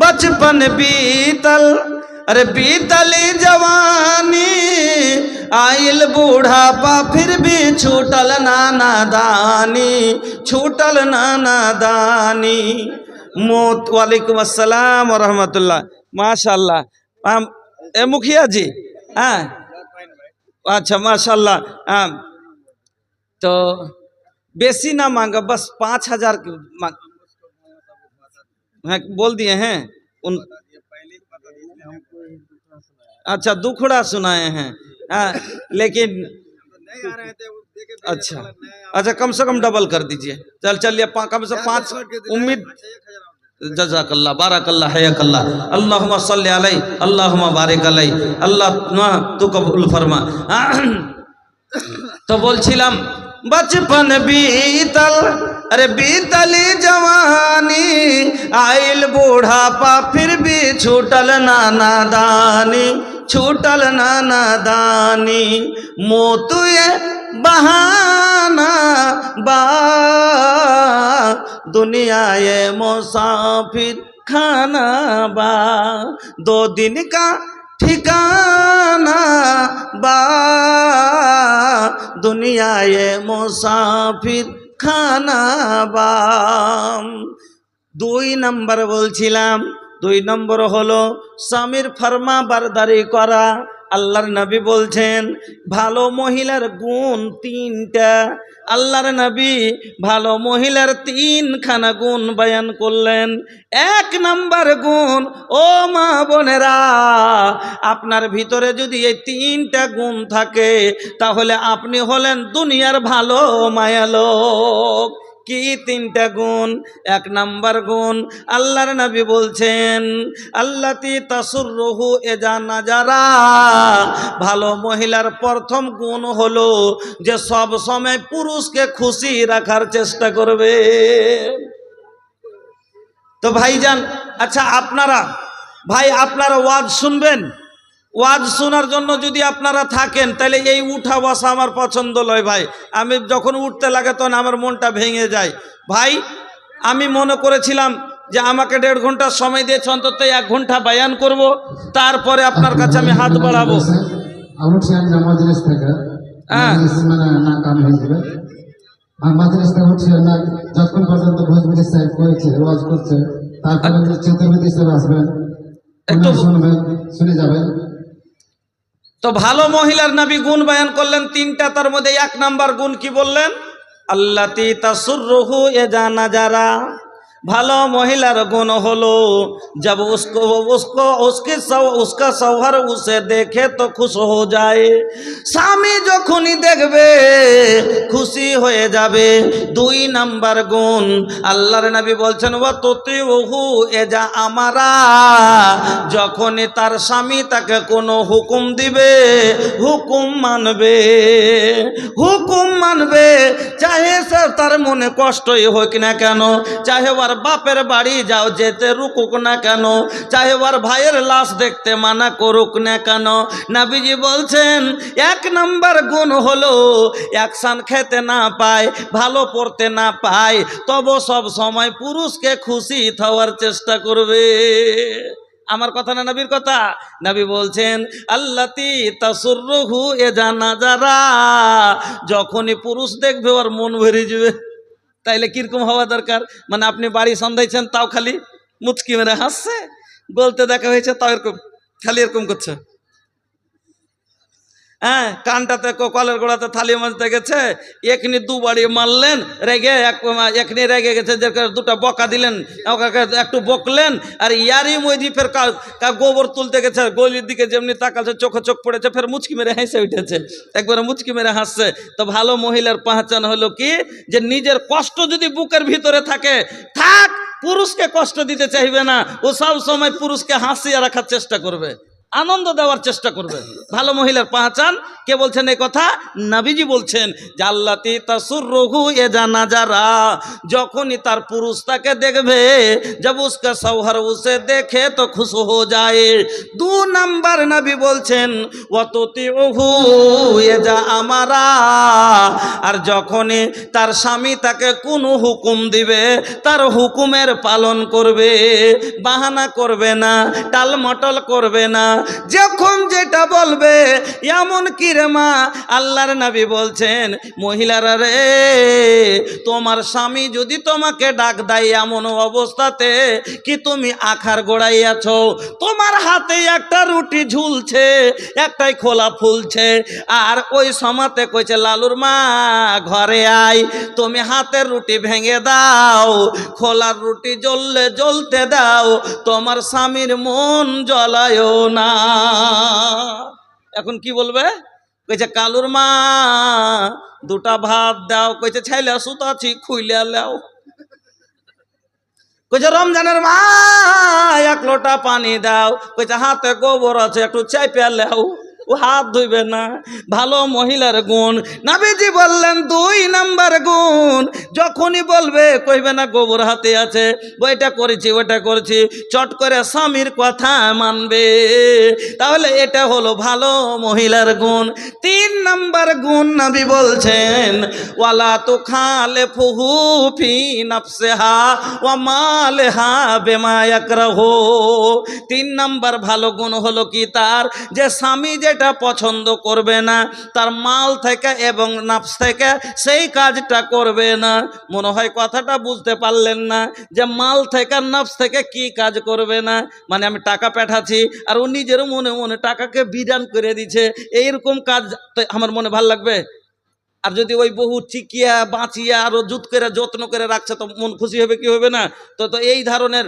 S1: बचपन बीतल, अरे बीतली जवानी, आइल बूढ़ापा फिर भी छूटल नाना दानी, छूटल नाना दानी। मौत वालेकुम अस्सलाम व रहमतुल्लाह, माशाल्लाह। ए मुखिया जी, हाँ अच्छा माशाल्लाह। हाँ तो बेसी ना मांगा, बस 5000 हाँ बोल दिए हैं उन, अच्छा दुखड़ा सुनाए हैं, हाँ लेकिन अच्छा अच्छा कम से कम डबल कर दीजिए। चलिए कम से 5 उम्मीद। जज़ाकल्लाह बारकल्लाह हयकल्लाह, अल्लाहुम्मा सल्ली अलैहि अल्लाहुम्मा बारिक अलैहि, अल्लाह तू कबूल फरमा। तो बोलছিলাম बचपन बीतल, अरे बीतली जवानी, आइल बूढ़ापा फिर भी छूटल नाना दानी, छूटल नाना दानी। मोतुए बहाना बा, दुनिया ये मुसाफिर खाना बा, 2 दिन का ठिकाना बा, दुनिया ये मुसाफिर खाना बा। 2 নম্বর বলছিলাম, 2 নম্বর হলো স্বামীর ফরমা বারদারি করা। আল্লাহর নবী বলছেন ভালো মহিলার গুণ 3টা। আল্লাহর নবী ভালো মহিলার 3খানা গুণ বয়ান করলেন। 1 নম্বর গুণ, ও মা বোনেরা, আপনার ভিতরে যদি এই 3টা গুণ থাকে তাহলে আপনি হলেন দুনিয়ার ভালো মায়া লোক। কি 3টা গুণ? 1 নম্বর গুণ আল্লাহর নবী বলছেন আল্লাতি তাসুররুহু এজা নাজারা, ভালো মহিলার প্রথম গুণ হলো যে সব সময় পুরুষকে খুশি রাখার চেষ্টা করবে। তো ভাইজান, আচ্ছা আপনারা ভাই আপনারা ওয়াজ শুনবেন, ওয়াজ শোনার জন্য যদি আপনারা থাকেন তাহলে এই উঠা বসা আমার পছন্দ নয় ভাই। আমি যখন উঠতে লাগে তখন আমার মনটা ভেঙে যায় ভাই। আমি মনে করেছিলাম যে আমাকে 1.5 ঘন্টা সময় দিয়েছে, অন্তত 1 ঘন্টা বয়ান করব, তারপরে আপনার কাছে আমি হাত বাড়াবো।
S2: যতক্ষণ পর্যন্ত ভোজপুরি সাহেব করেছে ওয়াজ করছে, তারপরে চতুর্বেদী সাহেব আসবেন, একটু শুনবেন, শুনে যাবেন।
S1: তো ভালো মহিলার নবী গুণ বয়ান করলেন 3টা, তার মধ্যে 1 নম্বর গুণ কি বললেন? আল্লাতি তাসুররুহু এজা নাজারা। ভালো মহিলার গুণ হলো जब उसका शौहर उसे देखे तो खुश हो जाए। স্বামী যখনই দেখবে খুশি হয়ে যাবে। 2 নম্বর গুণ আল্লাহর নবী বলছেন ওয়া তুতিউহু এজা আমারা, যখনই তার স্বামী তাকে কোনো হুকুম দিবে হুকুম মানবে, হুকুম মানবে, চাহে সে তার মনে কষ্টই হোক না কেন, চাহে ওর বাপের বাড়ি যাও যেতে রুকুক না কেন, চাহে ওর ভাইয়ের লাশ দেখতে মানা করুক না কেন। নবীজি বলছেন 1 নম্বর গুণ হলো অ্যাকশন খেতে না পায়, ভালো পড়তে না পায়, তবু সব সময় পুরুষকে খুশি হওয়ার চেষ্টা করবে। আমার কথা না নবীর কথা? নবী বলছেন আল্লাতি তাসুররুহু এজা নাজারা, যখনই পুরুষ দেখবে ওর মন ভরে যাবে। তাইলে কিরকম হওয়া দরকার? মানে আপনি বাড়ি সন্ধাইছেন তাও খালি মুচকি মেরে হাসছে, বলতে দেখা হয়েছে তাও এরকম খালি এরকম করছে। হ্যাঁ, কানটাতে কলের গোড়াতে থালি মাজতে গেছে, এখনি দু বাড়ি মারলেন, রেগে এখনি রেগে গেছে যে দুটা বকা দিলেন, ওকে একটু বকলেন, আর ইয়ারই মইজি ফের গোবর তুলতে গেছে, গলির দিকে যেমনি তাকাচ্ছে চোখে চোখ পড়েছে, ফের মুচকি মেরে হেসে উঠেছে, একবারে মুচকি মেরে হাসছে। তো ভালো মহিলার পাহচান হলো কি, যে নিজের কষ্ট যদি বুকের ভিতরে থাকে, থাক, পুরুষকে কষ্ট দিতে চাইবে না, ও সব সময় পুরুষকে হাসিয়ে রাখার চেষ্টা করবে, আনন্দ দেওয়ার চেষ্টা করবে। ভালো মহিলার পাহচান কে বলছেন এই কথা? নবীজি বলছেন জাল্লাতি তাসুররুহু এজা নাজারা, যখনই তার পুরুষ তাকে দেখবে, जब उसका शौहर उसे देखे तो खुश हो जाए। 2 নাম্বার নবী বলছেন ওয়াতুতিউহু এজা আমারা, আর যখনই তার স্বামী তাকে কোনো হুকুম দিবে তার হুকুমের পালন করবে, বাহানা করবে না, টালমটল করবে না, যখন যেটা বলবে। এমন কি রে মা, আল্লাহর নবী বলছেন মহিলারা রে, তোমার স্বামী যদি তোমাকে ডাক দেয় এমন অবস্থাতে কি তুমি আখার গোড়ায় আছো, তোমার হাতে একটা রুটি ঝুলছে, একটাই খোলা ফুলছে, আর ওই সময়তে কইছে লালুর মা ঘরে আয়, তুমি হাতের রুটি ভেঙে দাও, খোলার রুটি জ্বললে জ্বলতে দাও, তোমার স্বামীর মন জ্বলায়ও না। এখন কি বলবে? কইছে কালুর মা দুটা ভাত দাও, কইছে ছাইলে সুতাছি খুইলে লাও, কইছে রমজানের মা 1 লোটা পানি দাও, কইছে হাতে গোবর আছে একটু চাইপে লাও, ও হাত ধুইবে না। ভালো মহিলার গুণ নবীজি বললেন 2 নাম্বার গুণ, যখনই বলবে কইবে না গোবর হাতে আছে, ওইটা করেছি ওইটা করেছি, চট করে স্বামীর কথা মানবে, তাহলে এটা হলো ভালো মহিলার গুণ। 3 নাম্বার গুণ নবী বলছেন ওয়ালা তুখালিফুহু ফি নাফসিহা ওয়া মালহা বিমা ইয়াকরাহু। 3 নাম্বার ভালো গুণ হলো কি তার, যে স্বামী যেটা পছন্দ করবে না তার মাল থেকে এবং নাফস থেকে সেই কাজটা করবে না। মনে হয় কথাটা বুঝতে পারলেন না, যে মাল থেকে নাফস থেকে কি কাজ করবে না, মানে আমি টাকা পাঠাচ্ছি আর ও নিজের মনে মনে টাকাকে বিধান করে দিছে, এইরকম কাজ তো আমার মনে ভাল লাগবে? আর যদি ওই বহু চিকিয়া বাঁচিয়া আরো জুত করে যত্ন করে রাখছে তো মন খুশি হবে কি হবে না? তো এই ধরনের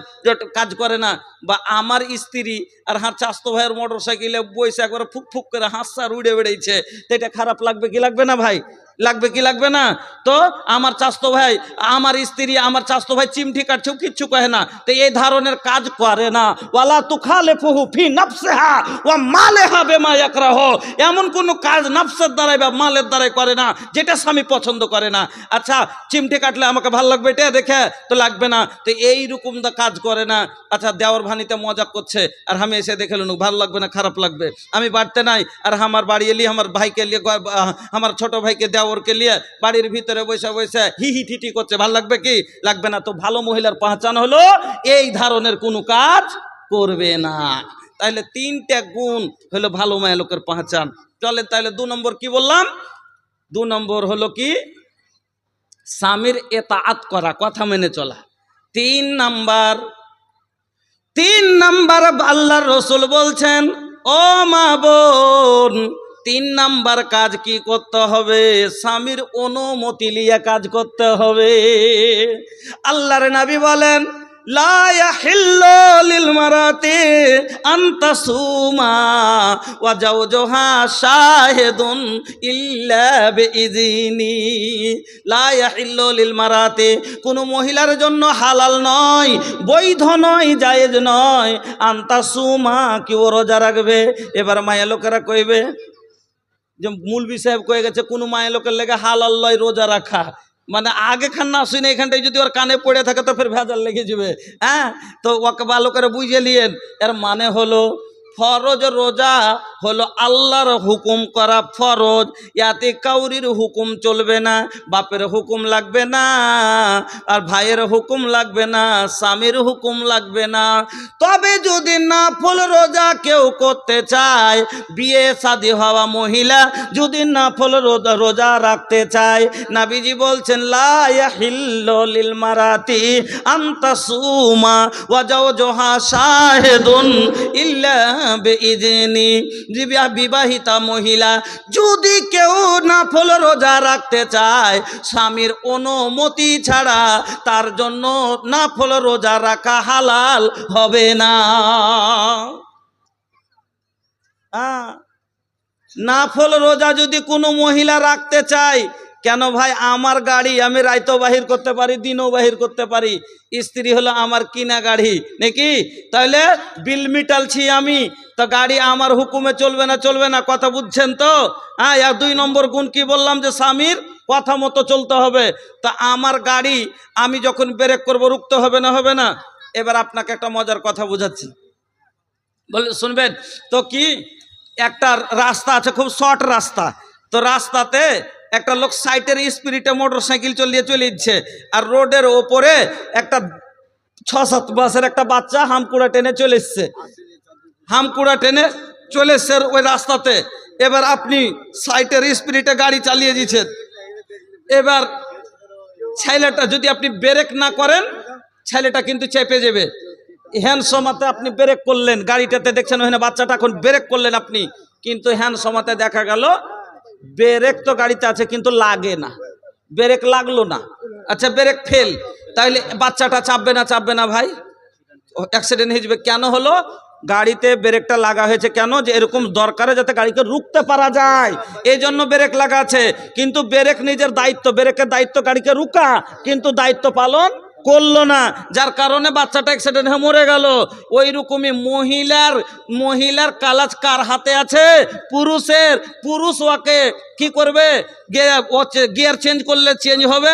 S1: কাজ করে না। বা আমার স্ত্রী আর চাস্তো ভাইয়ের মোটর সাইকেলে বইসে একবার ফুক ফুক করে হাসছে আর উড়ে বেড়েছে, তো এটা খারাপ লাগবে কি লাগবে না ভাই? লাগবে কি লাগবে না? তো আমার চাস্তো ভাই, আমার স্ত্রী, আমার চাস্তো ভাই চিমটি কাটছেও কিচ্ছু কহে না, তো এই ধরনের কাজ করে না। ওয়ালা তুখালিফুহু ফি নাফসিহা ওয়া মালহা বিমা ইয়াকরাহু, এমন কোনো কাজ নাফসের দ্বারাই বা মালের দ্বারাই করে না যেটা স্বামী পছন্দ করে না। আচ্ছা চিমটি কাটলে আমাকে ভালো লাগবে এটা দেখে তো লাগবে না, তো এইরকম কাজ করে না। আচ্ছা দেওয়ার ভানিতে মজা করছে আর আমি এসে দেখে নেব, ভালো লাগবে না খারাপ লাগবে? আমি বাড়তে নাই আর আমার বাড়ি এলি আমার ভাইকে নিয়ে, আমার ছোট ভাইকে দেওরকে নিয়ে বাড়ির ভিতরে বসে বসে হি হি ঠিটি করছে, ভালো লাগবে কি লাগবে না? তো ভালো মহিলার পাহচান হলো এই ধরনের কোনো কাজ করবে না। তাইলে 3টা গুণ হলো ভালো মায়া লোকের পাহচান। চলে তাইলে 2 নম্বর কি বললাম? 2 নম্বর হলো কি স্বামীর ইতাআত করা, কথা মেনে চলা। 3 নাম্বার আল্লাহর রাসূল বলছেন ও মা বোন, 3 নাম্বার কাজ কি করতে হবে? স্বামীর অনুমতি নিয়ে কাজ করতে হবে। আল্লাহর নবী বলেন লা ইয়াহিল্লু লিল মারাতি আন তাসুমা ওয়া জাওজুহা শাহিদুন ইল্লা বিইযনি। লা ইয়াহিল্লু লিল মারাতি, কোনো মহিলার জন্য হালাল নয়, বৈধ নয়, জায়েজ নয়, আন তাসুমা কি ও রোজা রাখবে। এবার মায়া লোকেরা কইবে যে মৌলভী সাহেব কয়ে গেছে কোনো মায়া লোকের লেগে হালাল লয় রোজা রাখা, মানে আগে খান না শুনে এখানটায় যদি ওর কানে পড়ে থাকে তো ফের ভেজাল লেগে যাবে। হ্যাঁ, তো ওকে ভালো করে বুঝে নিয়েন, এর মানে হলো ফরজ রোজা হলো আল্লাহর হুকুম করা ফরজ, ইয়াতে কাউরির হুকুম চলবে না, বাপের হুকুম লাগবে না, আর ভাইয়ের হুকুম লাগবে না, স্বামীর হুকুম লাগবে না। তবে যদি নফল রোজা কেউ করতে চায়, বিয়ে শাদী হওয়া মহিলা যদি নফল রোজা রাখতে চায়, নবীজি বলছেন লা ইয়াহিল্লু লিল মারাতি আন তাসুমা ওয়া জাওজুহা শাহিদুন ইল্লা বিইজনি। বিবাহিতা মহিলা যদি কেউ নফল রোজা রাখতে চায়, স্বামীর অনুমতি ছাড়া তার জন্য নফল রোজা রাখা হালাল হবে না। নফল রোজা যদি কোনো মহিলা রাখতে চায়, কেন ভাই আমার গাড়ি আমি রাইতো বাহির করতে পারি, দিনও বাহির করতে পারি, স্ত্রী হলো আমার কিনা গাড়ি নাকি, তাহলে বিল মিটালছি আমি, তো গাড়ি আমার হুকুমে চলবে না, চলবে না, কথা বুঝছেন তো? হ্যাঁ, আর 2 নম্বর গুণ কি বললাম, যে স্বামীর কথা মতো চলতে হবে। তা আমার গাড়ি আমি যখন ব্রেক করব রুখতে হবে না, হবে না? এবার আপনাকে একটা মজার কথা বোঝাচ্ছি, বলে শুনবেন তো। কি একটা রাস্তা আছে, খুব শর্ট রাস্তা, তো রাস্তাতে একটা লোক সাইটের স্পিডে মোটর সাইকেল চলিয়ে চলে যাচ্ছে, আর রোডের ওপরে একটা 6-7 বছরের একটা বাচ্চা হামকুড়া টেনে চলে এসছে, হামকুড়া টেনে চলে এসছে ওই রাস্তাতে। এবার আপনি সাইটের স্পিডে গাড়ি চালিয়ে দিচ্ছেন, এবার ছেলেটা যদি আপনি ব্রেক না করেন, ছেলেটা কিন্তু চেপে যাবে। হ্যান্ড সমাতে আপনি ব্রেক করলেন, গাড়িটাতে দেখছেন ওখানে বাচ্চাটা, এখন ব্রেক করলেন আপনি, কিন্তু হ্যান্ড সমাতে দেখা গেল ব্রেক তো গাড়িতে আছে কিন্তু লাগে না, ব্রেক লাগলো না, আচ্ছা ব্রেক ফেল, তাহলে বাচ্চাটা চাপবে না, চাপবে না ভাই? অ্যাক্সিডেন্ট হয়ে যাবে। কেন হলো? গাড়িতে ব্রেকটা লাগা হয়েছে কেন, যে এরকম দরকারে যাতে গাড়িকে রুখতে পারা যায়, এই জন্য ব্রেক লাগা আছে। কিন্তু ব্রেক নিজের দায়িত্ব, ব্রেকের দায়িত্ব গাড়িকে রুকা, কিন্তু দায়িত্ব পালন করলো না, যার কারণে বাচ্চাটা অ্যাক্সিডেন্ট হয়ে মরে গেল। ওই রকমই মহিলার কালাজ কার হাতে আছে? পুরুষের। পুরুষ ওকে কি করবে? গিয়ার চেঞ্জ করলে চেঞ্জ হবে।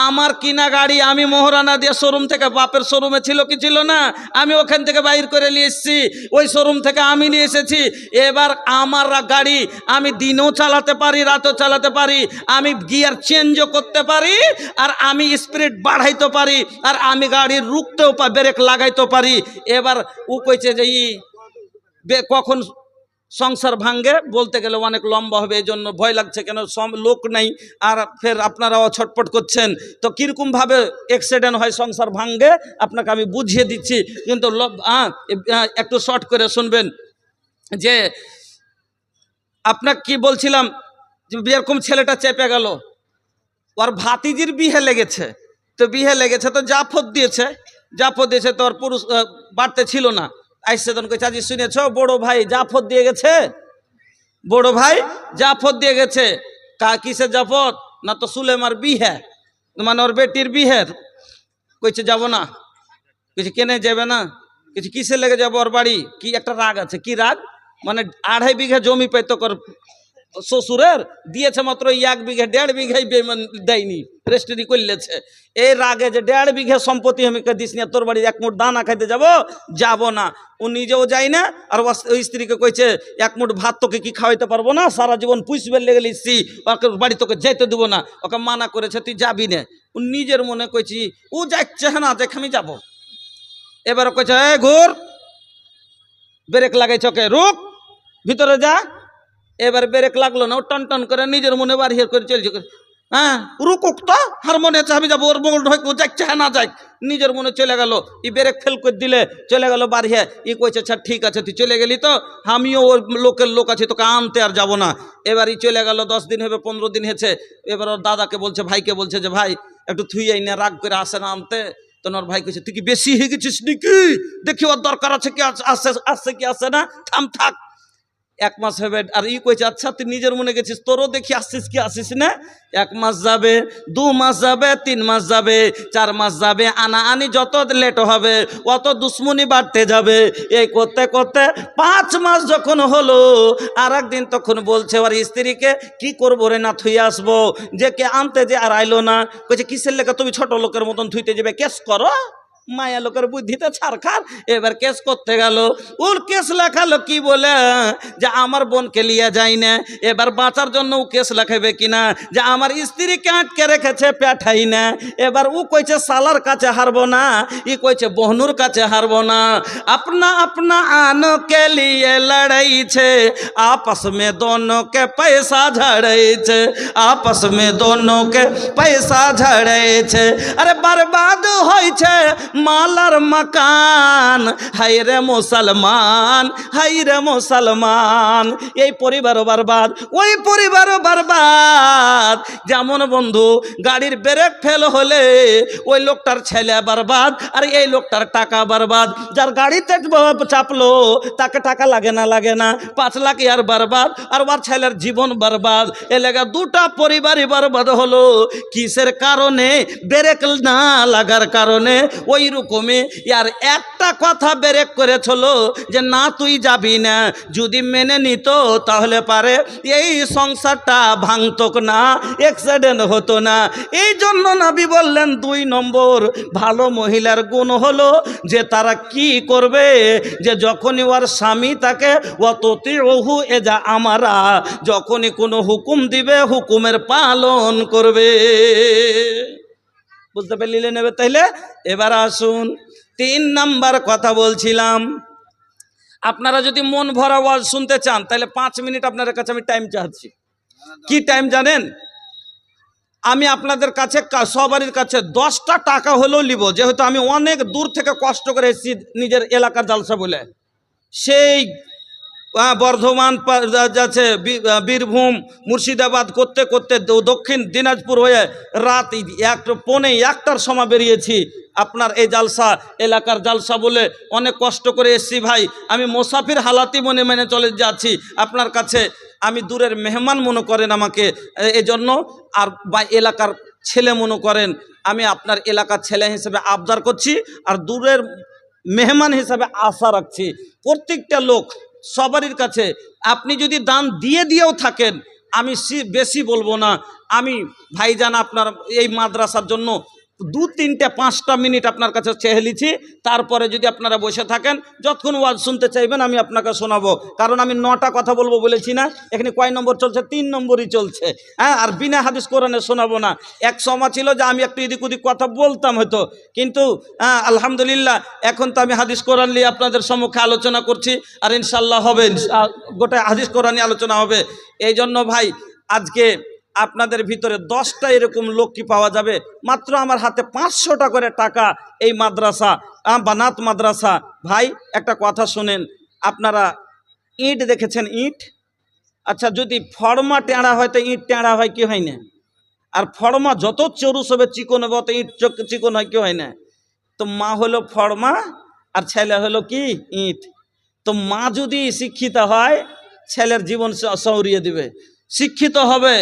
S1: আমার কিনা গাড়ি আমি মোহরানা দিয়ে শোরুম থেকে, বাপের শোরুমে ছিল কি ছিল না, আমি ওখান থেকে বাইর করে নিয়ে এসেছি, ওই শোরুম থেকে আমি নিয়ে এসেছি। এবার আমার গাড়ি আমি দিনও চালাতে পারি, রাতও চালাতে পারি, আমি গিয়ার চেঞ্জও করতে পারি, আর আমি স্পিড বাড়াইতে পারি, আর আমি গাড়ি রুখতেও ব্রেক লাগাইতে পারি। এবার ও কইছে যে কখন সংসার ভাঙ্গে, বলতে গেলে অনেক লম্বা হবে, এই জন্য ভয় লাগছে, কেন লোক নেই, আর ফের আপনারাও ছটপট করছেন। তো কীরকমভাবে অ্যাক্সিডেন্ট হয়, সংসার ভাঙ্গে, আপনাকে আমি বুঝিয়ে দিচ্ছি, কিন্তু একটু শর্ট করে শুনবেন। যে আপনাকে কি বলছিলাম, যে এরকম ছেলেটা চেপে গেল, ওর ভাতিজির বিয়ে লেগেছে, তো বিয়ে লেগেছে তো জাফত দিয়েছে, তো ওর পুরুষ বাড়তে ছিল না, আইসে তখন কইছে আজি শুনেছ বড় ভাই জাফত দিয়ে গেছে, বড় ভাই জাফত দিয়ে গেছে। কিসের জাফত? না তো সুলেমার বিহে, মানে ওর বেটির বিহের। কইছে যাব না, কইছে কেনে যাবে না, কিছু কিসের লেগে যাবো, ওর বাড়ি কি একটা রাগ আছে। কি রাগ? মানে 2.5 বিঘা জমি পেত কর শ্বশুরের, দিয়েছে মাত্র 1 বিঘা, 1.5 বিঘাই দেয়নি, রেস্ট্রি করলেছে। এই রাগে যে 1.5 বিঘা সম্পত্তি আমি দিস না, তোর বাড়ি 1 মুঠ দানা খাইতে যাব না। ও নিজেও যায় না, আর ওই স্ত্রীকে কইছে 1 মুঠ ভাত তোকে কি খাওয়াইতে পারবো না, সারা জীবন পুষবে লেগে লিখছি, ওকে বাড়ি তোকে যাইতে দেবো না, ওকে মানা করেছে তুই যাবি না। ও নিজের মনে কইছি ও যাচ্ছে না, দেখ আমি যাবো। এবার কইছে ঘুর, ব্রেক লাগাইছ ওকে, রুক, ভিতরে যা। এবার ব্রেক লাগলো না, ও টন টন করে নিজের মনে বাড়িয়ে করে চলছে, হ্যাঁ রুকুক তো, হার মনে আছে আমি যাবো, ওর বগল যাচ্ছে হ্যাঁ না যাক, নিজের মনে চলে গেল। ই ব্রেক ফেল করে দিলে চলে গেল বাড়িয়ে। ই কইছে আচ্ছা ঠিক আছে তুই চলে গেলি, তো আমিও ওর লোকের লোক আছে, তোকে আনতে আর যাবো না। এবার ই চলে গেল, 10 দিন হবে, 15 দিন হয়েছে। এবার ওর দাদাকে বলছে, ভাইকে বলছে যে ভাই একটু থুই আই না, রাগ করে আসে না আনতে। তো ওর ভাই কইছে তুই কি বেশি হয়ে গেছিস নাকি, দেখি ওর দরকার আছে কি, আসছে কি আসে না, থাক। 1 মাস হবে, আর ই কইছে আচ্ছা তুই নিজের মনে গেছিস, তোরও দেখি আসছিস কি আসিস না। 1 মাস যাবে, 2 মাস যাবে, 3 মাস যাবে, 4 মাস যাবে, আনি যত লেট হবে অত দুশ্মনী বাড়তে যাবে। এই করতে করতে 5 মাস যখন হলো, আর একদিন তখন বলছে ওর স্ত্রীকে কি করবো রে, না থুই আসবো, যে কে আনতে যে আর আইলো না। কইছে কিসের লেগে তুমি ছোট লোকের মতন থুইতে যাবে, কেস করো, মায়া লোকের বুদ্ধিতে ছাড়খার। এবার কেস করতে গেল, ওর কেস লেখালো কি বলে যে আমার বোনকে লিয়ে যাই না। এবার বাঁচার জন্য ও কেস লেখাবে কিনা যে আমার স্ত্রীকে আটকে রেখেছে পেঠাই না। এবার ও কইছে সালার কাছে হারবো না, ই কইছে বহনুর কাছে হারবো না। अपना अपना आनो के लिए लड़ाई छे, आपस में दोनों के पैसा झड़े छे, आपस में दोनों के पैसा झड़े छे। अरे बर्बाद होई छे मालर मकान, हाय रे मुसलमान, हाय रे मुसलमान। এই পরিবারও বরবাদ, ওই পরিবারও বরবাদ। যেমন বন্ধু গাড়ির ব্রেক ফেল হলে ওই লোকটার ছেলে বরবাদ, আর এই লোকটার টাকা বরবাদ। যার গাড়িতে চাপলো তাকে টাকা লাগে না 5 লাখ আর বরবাদ, আর ওর ছেলের জীবন বরবাদ। এ লেগা দুটা পরিবারই বরবাদ হলো। কিসের কারণে? ব্রেক না লাগার কারণে। ওই রকমই আর একটা কথা ব্রেক করেছিল যে না তুই যাবি না, যদি মেনে নিত তাহলে পারে এই সংসারটা ভাঙতক না, অ্যাক্সিডেন্ট হতো না। এই জন্য নবী বললেন 2 নম্বর ভালো মহিলার গুণ হলো যে তারা কি করবে, যে যখনই ওর স্বামী তাকে অততি ওহু এজা আমারা, যখনই কোনো হুকুম দিবে হুকুমের পালন করবে। বুঝতে পারলে নেবে তাইলে? এবার আসুন 3 নাম্বার কথা বলছিলাম। আপনারা যদি মন ভরা ওয়াজ শুনতে চান তাহলে 5 মিনিট আপনাদের কাছে আমি টাইম চাচ্ছি। কি টাইম জানেন? আমি আপনাদের কাছে সবারই কাছে 10টা টাকা হলেও নিব, যেহেতু আমি অনেক দূর থেকে কষ্ট করে এসেছি নিজের এলাকার জালসা বলে। সেই বর্ধমান যাচ্ছে, বীরভূম, মুর্শিদাবাদ করতে করতে দক্ষিণ দিনাজপুর হয়ে রাত 1:45টার সময় বেরিয়েছি আপনার এই জালসা এলাকার জালসা বলে। অনেক কষ্ট করে এসেছি ভাই, আমি মোসাফির হালাতি মেনে চলে যাচ্ছি আপনার কাছে। আমি দূরের মেহমান মনে করেন আমাকে, এজন্য আর বা এলাকার ছেলে মনে করেন। আমি আপনার এলাকার ছেলে হিসেবে আবদার করছি আর দূরের মেহমান হিসাবে আশা রাখছি প্রত্যেকটা লোক সবারই কাছে। আপনি যদি দান দিয়েও থাকেন, আমি বেশি বলবো না। আমি ভাইজান আপনার এই মাদ্রাসার জন্য 2, 3, 5টা মিনিট আপনার কাছে চেয়ে লিছি। তারপরে যদি আপনারা বসে থাকেন, যতক্ষণ ওয়াজ শুনতে চাইবেন আমি আপনাকে শোনাবো। কারণ আমি 9টা কথা বলবো বলেছি না, এখানে কয় নম্বর চলছে? 3 নম্বরই চলছে। হ্যাঁ, আর বিনা হাদিস কোরআনে শোনাবো না। এক সময় ছিল যে আমি একটু এদিক ওদিক কথা বলতাম হয়তো, কিন্তু আলহামদুলিল্লাহ এখন তো আমি হাদিস কোরআন নিয়ে আপনাদের সম্মুখে আলোচনা করছি, আর ইনশাল্লাহ হবে, গোটা হাদিস কোরআনই আলোচনা হবে। এই জন্য ভাই আজকে আপনাদের ভিতরে 10টা এরকম লোক কি পাওয়া যাবে? মাত্র আমার হাতে 500টা করে টাকা এই মাদ্রাসা বানাত মাদ্রাসা। ভাই একটা কথা শোনেন, আপনারা ইট দেখেছেন? ইট, আচ্ছা যদি ফর্মা টেঁড়া হয় তো ইট টেঁড়া হয় কি হয় না? আর ফর্মা যত চরুস হবে চিকন হবে অত ইট চিকন হয় কি হয় না? তো মা হলো ফর্মা আর ছেলে হলো কি ইট। তো মা যদি শিক্ষিত হয় ছেলের জীবন সৌরিয়ে দিবে। শিক্ষিত হবে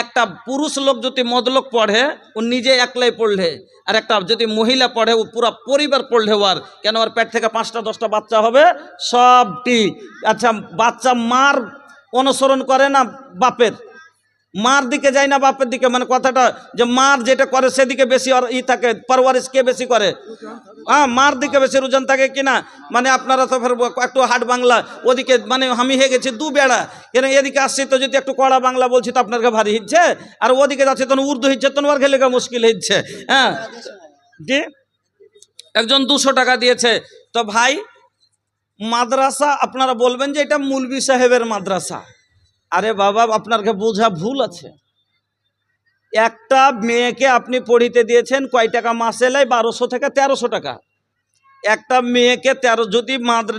S1: একটা পুরুষ লোক যদি মদলোক পড়ে ও নিজে একলাই পড়লে, আর একটা যদি মহিলা পড়ে ও পুরা পরিবার পড়লে ওর, কেন ওর পেট থেকে 5টা 10টা বাচ্চা হবে সবটি। আচ্ছা বাচ্চা মার অনুসরণ করে না বাপের, মার দিকে যায় না বাপের দিকে, মানে কথাটা যে মার যেটা করে সেদিকে বেশি আর থাকে, পরওয়ারিশ কে বেশি করে? মার দিকে বেশি রুঝান থাকে কিনা? মানে আপনারা তো ফের একটু হাট বাংলা ওদিকে, মানে আমি হয়ে গেছি 2 বেড়া। কেন এদিকে আসছি তো যদি একটু কড়া বাংলা বলছি তো আপনার ভারী হিচ্ছে, আর ওদিকে যাচ্ছে তখন উর্দু হিচ্ছে, তখন আর খেলে মুশকিল হচ্ছে। হ্যাঁ জি, একজন 200 টাকা দিয়েছে। তো ভাই মাদ্রাসা আপনারা বলবেন যে এটা মৌলভী সাহেবের মাদ্রাসা। আরে বাবা আপনাকে বোঝা ভুল আছে। একটা মেয়েকে আপনি পড়িতে দিয়েছেন কয় টাকা মাসে? লাই 1200 থেকে 1300 টাকা। একটা মেয়েকে 13, যদি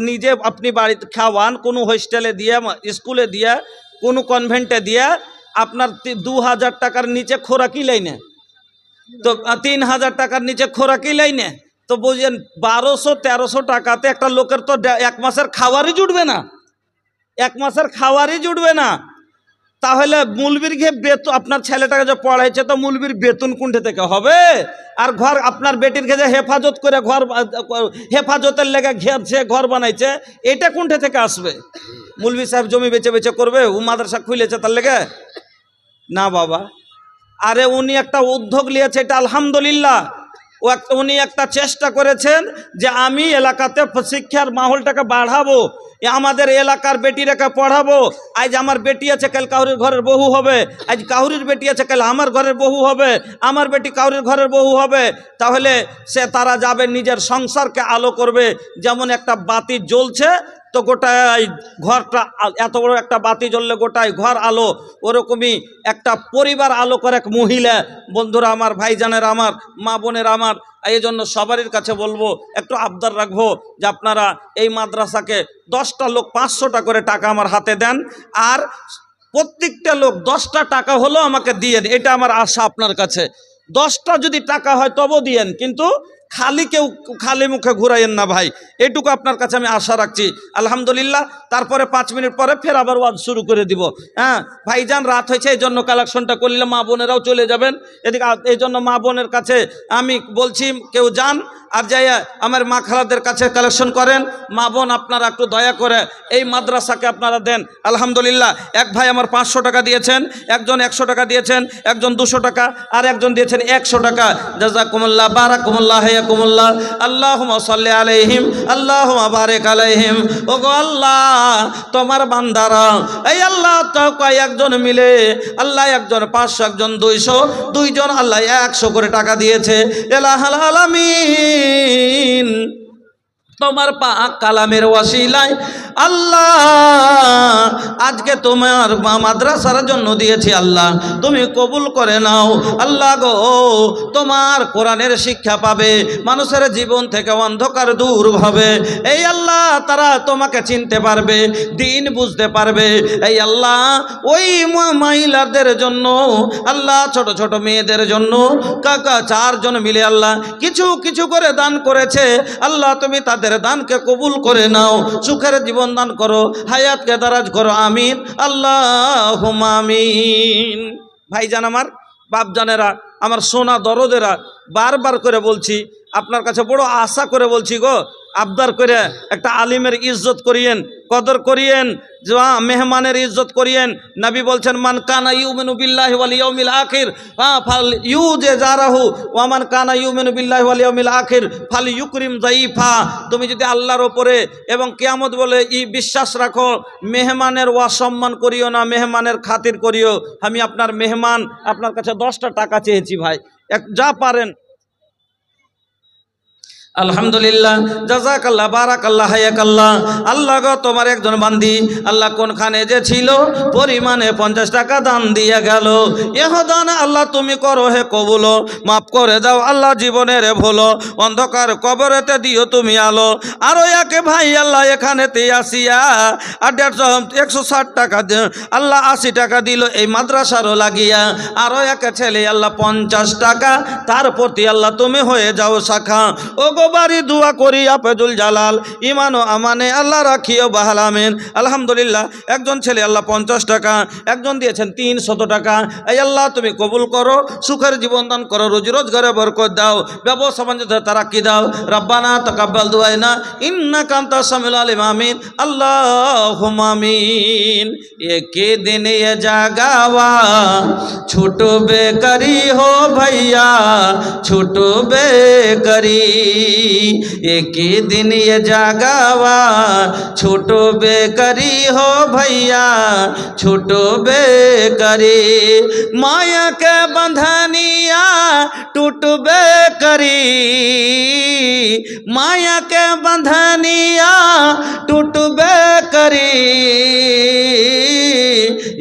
S1: নিজে আপনি বাড়িতে খাওয়ান, কোনো হোস্টেলে দিয়ে, স্কুলে দিয়ে, কোনো কনভেন্টে দিয়ে, আপনার 2000 টাকার নিচে খোরাকি লাইনে, তো 3000 টাকার নিচে খোরাকি লাইনে। তো বুঝলেন 1200-1300 টাকাতে একটা লোকের তো 1 মাসের খাওয়ারই জুটবে না, 1 মাসের খাওয়ারই জুটবে না। তাহলে মৌলবীর ঘে বেতন, আপনার ছেলেটাকে যে পড়াইছে তো মৌলবীর বেতন কোনটা থেকে হবে? আর ঘর আপনার বেটির ঘে যে হেফাজত করে ঘর, হেফাজতের লেগে ঘেরছে, ঘর বানাইছে, এটা কোনটা থেকে আসবে? মৌলবী সাহেব জমি বেচে করবে? ও মাদ্রাসা খুলেছে তার লেগে? না বাবা। আরে উনি একটা উদ্যোগ নিয়েছে, এটা আলহামদুলিল্লাহ। উনি একটা চেষ্টা করেছেন যে আমি এলাকাতে শিক্ষার মাহলটাকে বাড়াবো, আমাদের এলাকার বেটিরাকে পড়াবো। আজ আমার বেটি আছে, কাল কাউরির ঘরের বহু হবে, আজ কাউরির বেটি আছে, কাল আমার ঘরের বহু হবে, আমার বেটি কাউরির ঘরের বহু হবে। তাহলে তারা যাবে নিজের সংসারকে আলো করবে। যেমন একটা বাতি জ্বলছে তো গোটাই ঘরটা, এত বড় একটা বাতি জ্বললে গোটাই ঘর আলো, ওরকমই একটা পরিবার আলো করে এক মহিলা। বন্ধুরা আমার, ভাইজানের আমার, মা বোনের আমার, এই জন্য সবারই কাছে বলবো, একটু আবদার রাখবো যে আপনারা এই মাদ্রাসাকে 10টা লোক 500টা করে টাকা আমার হাতে দেন, আর প্রত্যেকটা লোক 10টা টাকা হলো আমাকে দিয়েন। এটা আমার আশা আপনার কাছে। 10টা যদি টাকা হয় তবু দিয়েন, কিন্তু কেউ খালি মুখে ঘুরাইয়েন না ভাই, এটুকু আপনার কাছে আমি আশা রাখছি। আলহামদুলিল্লাহ। তারপরে 5 মিনিট পরে ফের আবার ওয়াজ শুরু করে দিব। হ্যাঁ ভাইজান, রাত হয়েছে, এই জন্য কালেকশনটা করলে মা বোনেরাও চলে যাবেন এদিকে। এই জন্য মা বোনের কাছে আমি বলছি, কেউ যান আর যাইয়া আমার মা খালাদের কাছে কালেকশন করেন। মা বোন আপনারা একটু দয়া করে এই মাদ্রাসাকে আপনারা দেন। আলহামদুলিল্লাহ। এক ভাই আমার 500 টাকা দিয়েছেন, একজন 100 টাকা দিয়েছেন, একজন 200 টাকা, আর একজন দিয়েছেন 100 টাকা। জাযাকুমুল্লাহ, বারাকুমুল্লাহ, হায়াকুমুল্লাহ, আল্লাহুম্মা সাল্লি আলাইহিম, আল্লাহুম্মা বারিক আলাইহিম। ওগো আল্লাহ, তোমার বান্দারা এই আল্লাহ তো কয়েকজন মিলে আল্লাহ, একজন 500, একজন 200, দুইজন আল্লাহ 100 করে টাকা দিয়েছে। ইলাহুল আলামিন, তোমার পাক কালামের ওয়াসিলায় আল্লাহ আজকে তোমার মাদ্রাসার জন্য দিয়েছি, আল্লাহ তুমি কবুল করে নাও। আল্লাহ গো, তোমার কোরআনের শিক্ষা পাবে, মানুষের জীবন থেকে অন্ধকার দূর হবে। এই আল্লাহ তারা তোমাকে চিনতে পারবে, দিন বুঝতে পারবে। এই আল্লাহ ওই মহিলাদের জন্য, আল্লাহ ছোট ছোট মেয়েদের জন্য কাকা 4 জন মিলে আল্লাহ কিছু কিছু করে দান করেছে। আল্লাহ তুমি তাদের দানকে কবুল করে নাও, সুখের জীবন দান করো, হায়াতকে দারাজ করো। আমিন, আল্লাহুম্মা আমিন। ভাইজান আমার, বাপজানেরা আমার, সোনা দরদেরা, বারবার করে বলছি আপনার কাছে, বড় আশা করে বলছি গো, আবদার করে একটা আলিমের ইজ্জত করিয়েন, কদর করিয়েন, মেহমানের ইজ্জত করিয়েন। নবী বলছেন, মান কানা ইউমিনু বিল্লাহি ওয়াল ইয়াউমিল আখির ফাল ইউজারাহু ওয়া মান কানা ইউমিনু বিল্লাহি ওয়াল ইয়াউমিল আখির ফাল ইউকরিম যায়িফা। তুমি যদি আল্লাহর ওপরে এবং কিয়ামত বলে বিশ্বাস রাখো, মেহমানের অসম্মান করিও না, মেহমানের খাতির করিও। আমি আপনার মেহমান, আপনার কাছে 10টা টাকা চেয়েছি ভাই, যা পারেন। আলহামদুলিল্লাহ, জাযাকাল্লাহ, বারাকাল্লাহ, হায়াকাল্লাহ। আল্লাহ গো, তোমার একজন বান্দি আল্লাহ কোনখানে যে ছিল পরিমাণে 50 টাকা দান দিয়ে গেল। এহ দান আল্লাহ তুমি করো হে কবুল, মাফ করে দাও আল্লাহ জীবনের ভুলো, অন্ধকার কবরেতে দিও তুমি আলো। আরো একে ভাই আল্লাহ এখানেতে আসিয়া আর 160 টাকা আল্লাহ 80 টাকা দিল এই মাদ্রাসারও লাগিয়া। আরো একে ছেলে আল্লাহ 50 টাকা, তার প্রতি আল্লাহ তুমি হয়ে যাও শাখা। ও বাড়ি দোয়া করি আফেজুল জালাল ইমান ও আমানে আল্লাহ রাখিও বাহাল আমিন। আলহামদুলিল্লাহ। একজন ছেলে আল্লাহ 50 টাকা, একজন দিয়েছেন 300 টাকা। এই আল্লাহ তুমি কবুল করো, সুখের জীবন দান করো, রোজি রোজগারে বরকত দাও, ব্যবসা বাণিজ্যে তারাক্কি দাও। রব্বানা তাকাব্বাল দুআনা ইন্নাকা আনতাস সামিউল আলিম। আমিন, আল্লাহুম্মা আমিন। एक दिन ये जागावा छूटो बेकरी हो भैया, छूटो बेकरी। एक दिन ये जागावा छूटो बेकरी हो भैया, छूटो बेकरी। माया के बंधनिया टूट बेकरी, माया के बंधनिया टूट बेकरी।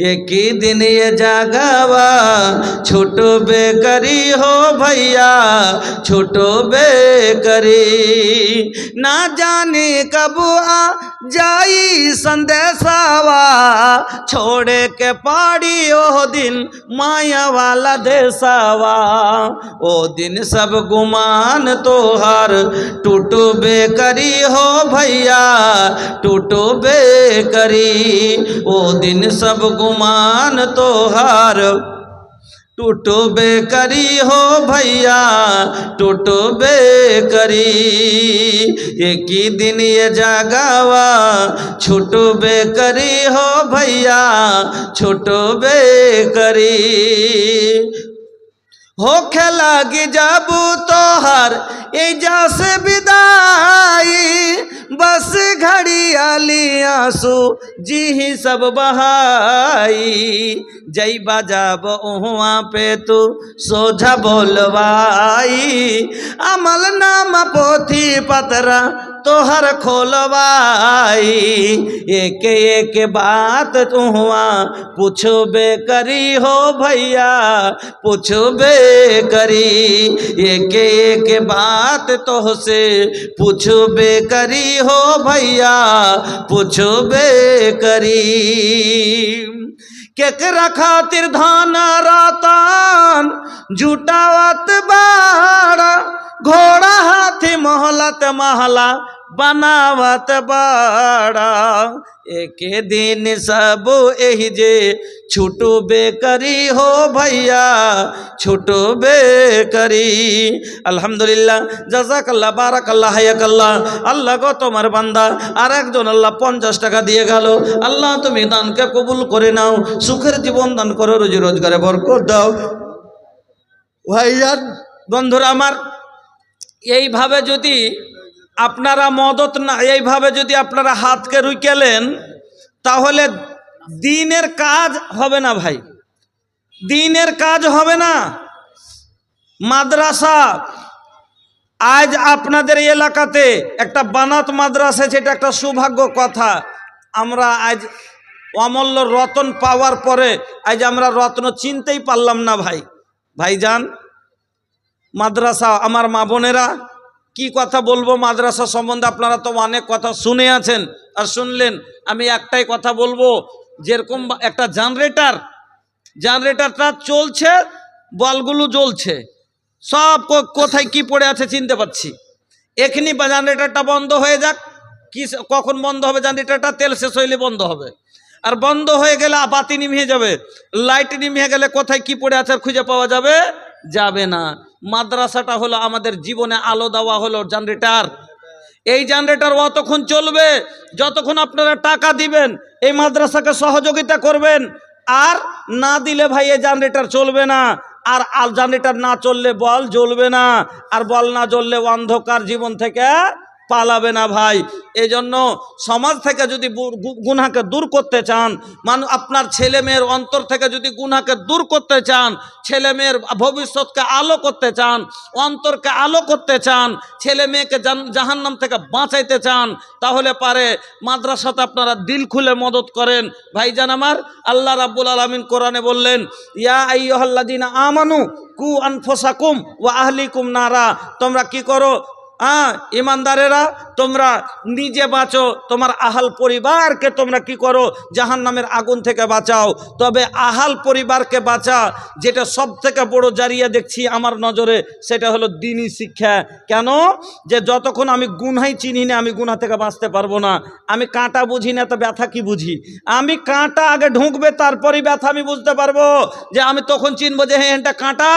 S1: एक ही दिन ये जागावा छूटो बेकरी हो भैया, छूटो बेकरी। ना जाने कब आ जाई संदेशावा, छोड़े के पाड़ी ओ दिन माया वाला देसावा। ओ दिन सब गुमान तोहार टूटो बेकरी हो भैया, टूटो बेकरी। ओ दिन सब गुमान तोहार टूटो बेकरी हो भैया, टूटो बेकरी। एक ही दिन ये जागावा छूटो बेकरी हो भैया, छूटो बेकरी। होखे लगी जब तोहर एजा से विदाई, बस घड़ी आली आंसू जी ही सब बहाई। जई बजाब उहाँ पे तू सोझा बोलवाई, अमल नाम पोथी पतरा तोहर खोलवाई। एक एक बात तुहुआ पूछबे करी हो भैया, पूछबे करी। एक एक बात तोहसे पूछबे करी हो भैया, पूछबे करी। केकरा खातिर धान रातान जुटावत बाड़ा, घोड़ा हाथी मोहलत महला बनावत बाड़ा। एक दिन सब एही जे छुटबे करी हो भैया, छुटबे करी। আলহামদুলিল্লাহ, জাযাকাল্লাহ, বারাকাল্লাহ, হায়াকাল্লাহ। আল্লাহ গো তোমার বান্দা আর একজন আল্লাহ 50 টাকা দিয়ে গেল। আল্লাহ তুমি দানকে কবুল করে নাও, সুখের জীবন দান করো, রুজি রোজগারে বরকত দাও। ভাইজান বন্ধুরা আমার, এইভাবে যদি আপনারা মদত না, এইভাবে যদি আপনারা হাতকে রুইকেলেন, তাহলে দিনের কাজ হবে না ভাই, দিনের কাজ হবে না। মাদ্রাসা আজ আপনাদের এলাকাতে একটা বানাত মাদ্রাসা, সেটা একটা সৌভাগ্য কথা। আমরা আজ অমূল্য রত্ন পাওয়ার পরে আজ আমরা রত্ন চিনতেই পারলাম না ভাই। ভাইজান মাদ্রাসা, আমার মা বোনেরা, কি কথা বলবো মাদ্রাসা সম্বন্ধে? আপনারা তো অনেক কথা শুনে আছেন আর শুনলেন। আমি একটাই কথা বলবো, যেরকম একটা জেনারেটরটা চলছে, বলগুলো জ্বলছে, সব কোথায় কি পড়ে আছে চিনতে পাচ্ছি। এখনই জেনারেটরটা বন্ধ হয়ে যাক, কি কখন বন্ধ হবে জেনারেটরটা? তেল শেষ হইলে বন্ধ হবে। আর বন্ধ হয়ে গেলে বাতি নিভিয়ে যাবে, লাইট নিভিয়ে গেলে কোথায় কি পড়ে আছে আর খুঁজে পাওয়া যাবে না। মাদ্রাসাটা হলো আমাদের জীবনে আলো দেওয়া হলো জেনারেটর। এই জেনারেটর অতক্ষণ চলবে যতক্ষণ আপনারা টাকা দিবেন, এই মাদ্রাসাকে সহযোগিতা করবেন। আর না দিলে ভাই এই জেনারেটর চলবে না। আর জেনারেটর না চললে বল জ্বলবে না, আর বল না জ্বললে অন্ধকার জীবন থেকে পালাবে না ভাই। এই জন্য সমাজ থেকে যদি গুনাহকে দূর করতে চান, আপনার ছেলে মেয়ের অন্তর থেকে যদি গুনাহকে দূর করতে চান, ছেলে মেয়ের ভবিষ্যৎকে আলো করতে চান, অন্তরকে আলো করতে চান, ছেলে মেয়েকে জাহান্নাম থেকে বাঁচাইতে চান, তাহলে পারে মাদ্রাসাতে আপনারা দিল খুলে মদত করেন। ভাইজান আমার, আল্লাহ রাব্বুল আলামিন কোরআনে বললেন, ইয়া আইয়ুহাল্লাযীনা আমানু কু আনফুসাকুম ওয়া আহলিকুম নারা। তোমরা কি করো? ইমানদারেরা, তোমরা নিজে বাঁচো, তোমার আহাল পরিবারকে তোমরা কি করো? জাহান্নামের আগুন থেকে বাঁচাও। তবে আহাল পরিবারকে বাঁচা, যেটা সব থেকে বড় জারিয়া দেখছি আমার নজরে, সেটা হলো দ্বীনি শিক্ষা। কেন? যে যতক্ষণ আমি গুনাহই চিনি না, আমি গুনাহ থেকে বাঁচতে পারবো না। আমি কাঁটা বুঝি না, তো ব্যথা কি বুঝি? আমি কাঁটা আগে ঢুকবে, তারপরেই ব্যথা আমি বুঝতে পারবো। যে আমি তখন চিনবো যে হ্যাঁ, এটা কাঁটা,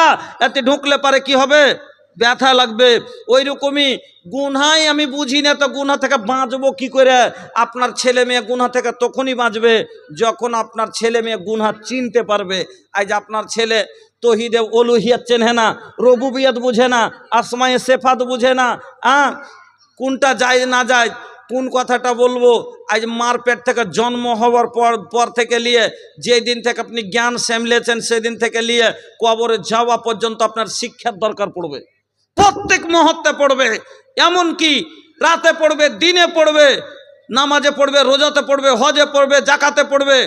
S1: এতে ঢুকলে পারে কি হবে? ব্যথা লাগবে। ওই রকমই গুনাহই আমি বুঝি না, তো গুনাহ থেকে বাঁচবো কি করে? আপনার ছেলে মেয়ে গুনাহ থেকে তখনই বাঁচবে যখন আপনার ছেলে মেয়ে গুনাহ চিনতে পারবে। আজ আপনার ছেলে তৌহিদে উলুহিয়াত চেনে না, রুবুবিয়ত বুঝে না, আসমায়ে সিফাত বুঝে না, কোনটা যায় না যায়, কোন কথাটা বলবো। আজ মার পেট থেকে জন্ম হওয়ার পর থেকে নিয়ে যেই দিন থেকে আপনি জ্ঞান সামলেছেন, সেদিন থেকে নিয়ে কবরে যাওয়া পর্যন্ত আপনার শিক্ষার দরকার পড়বে। প্রত্যেক মুহূর্তে পড়বে, এমনকি রাতে পড়বে, দিনে পড়বে, নামাজে পড়বে, রোজাতে পড়বে, হজে পড়বে, জাকাতে পড়বে।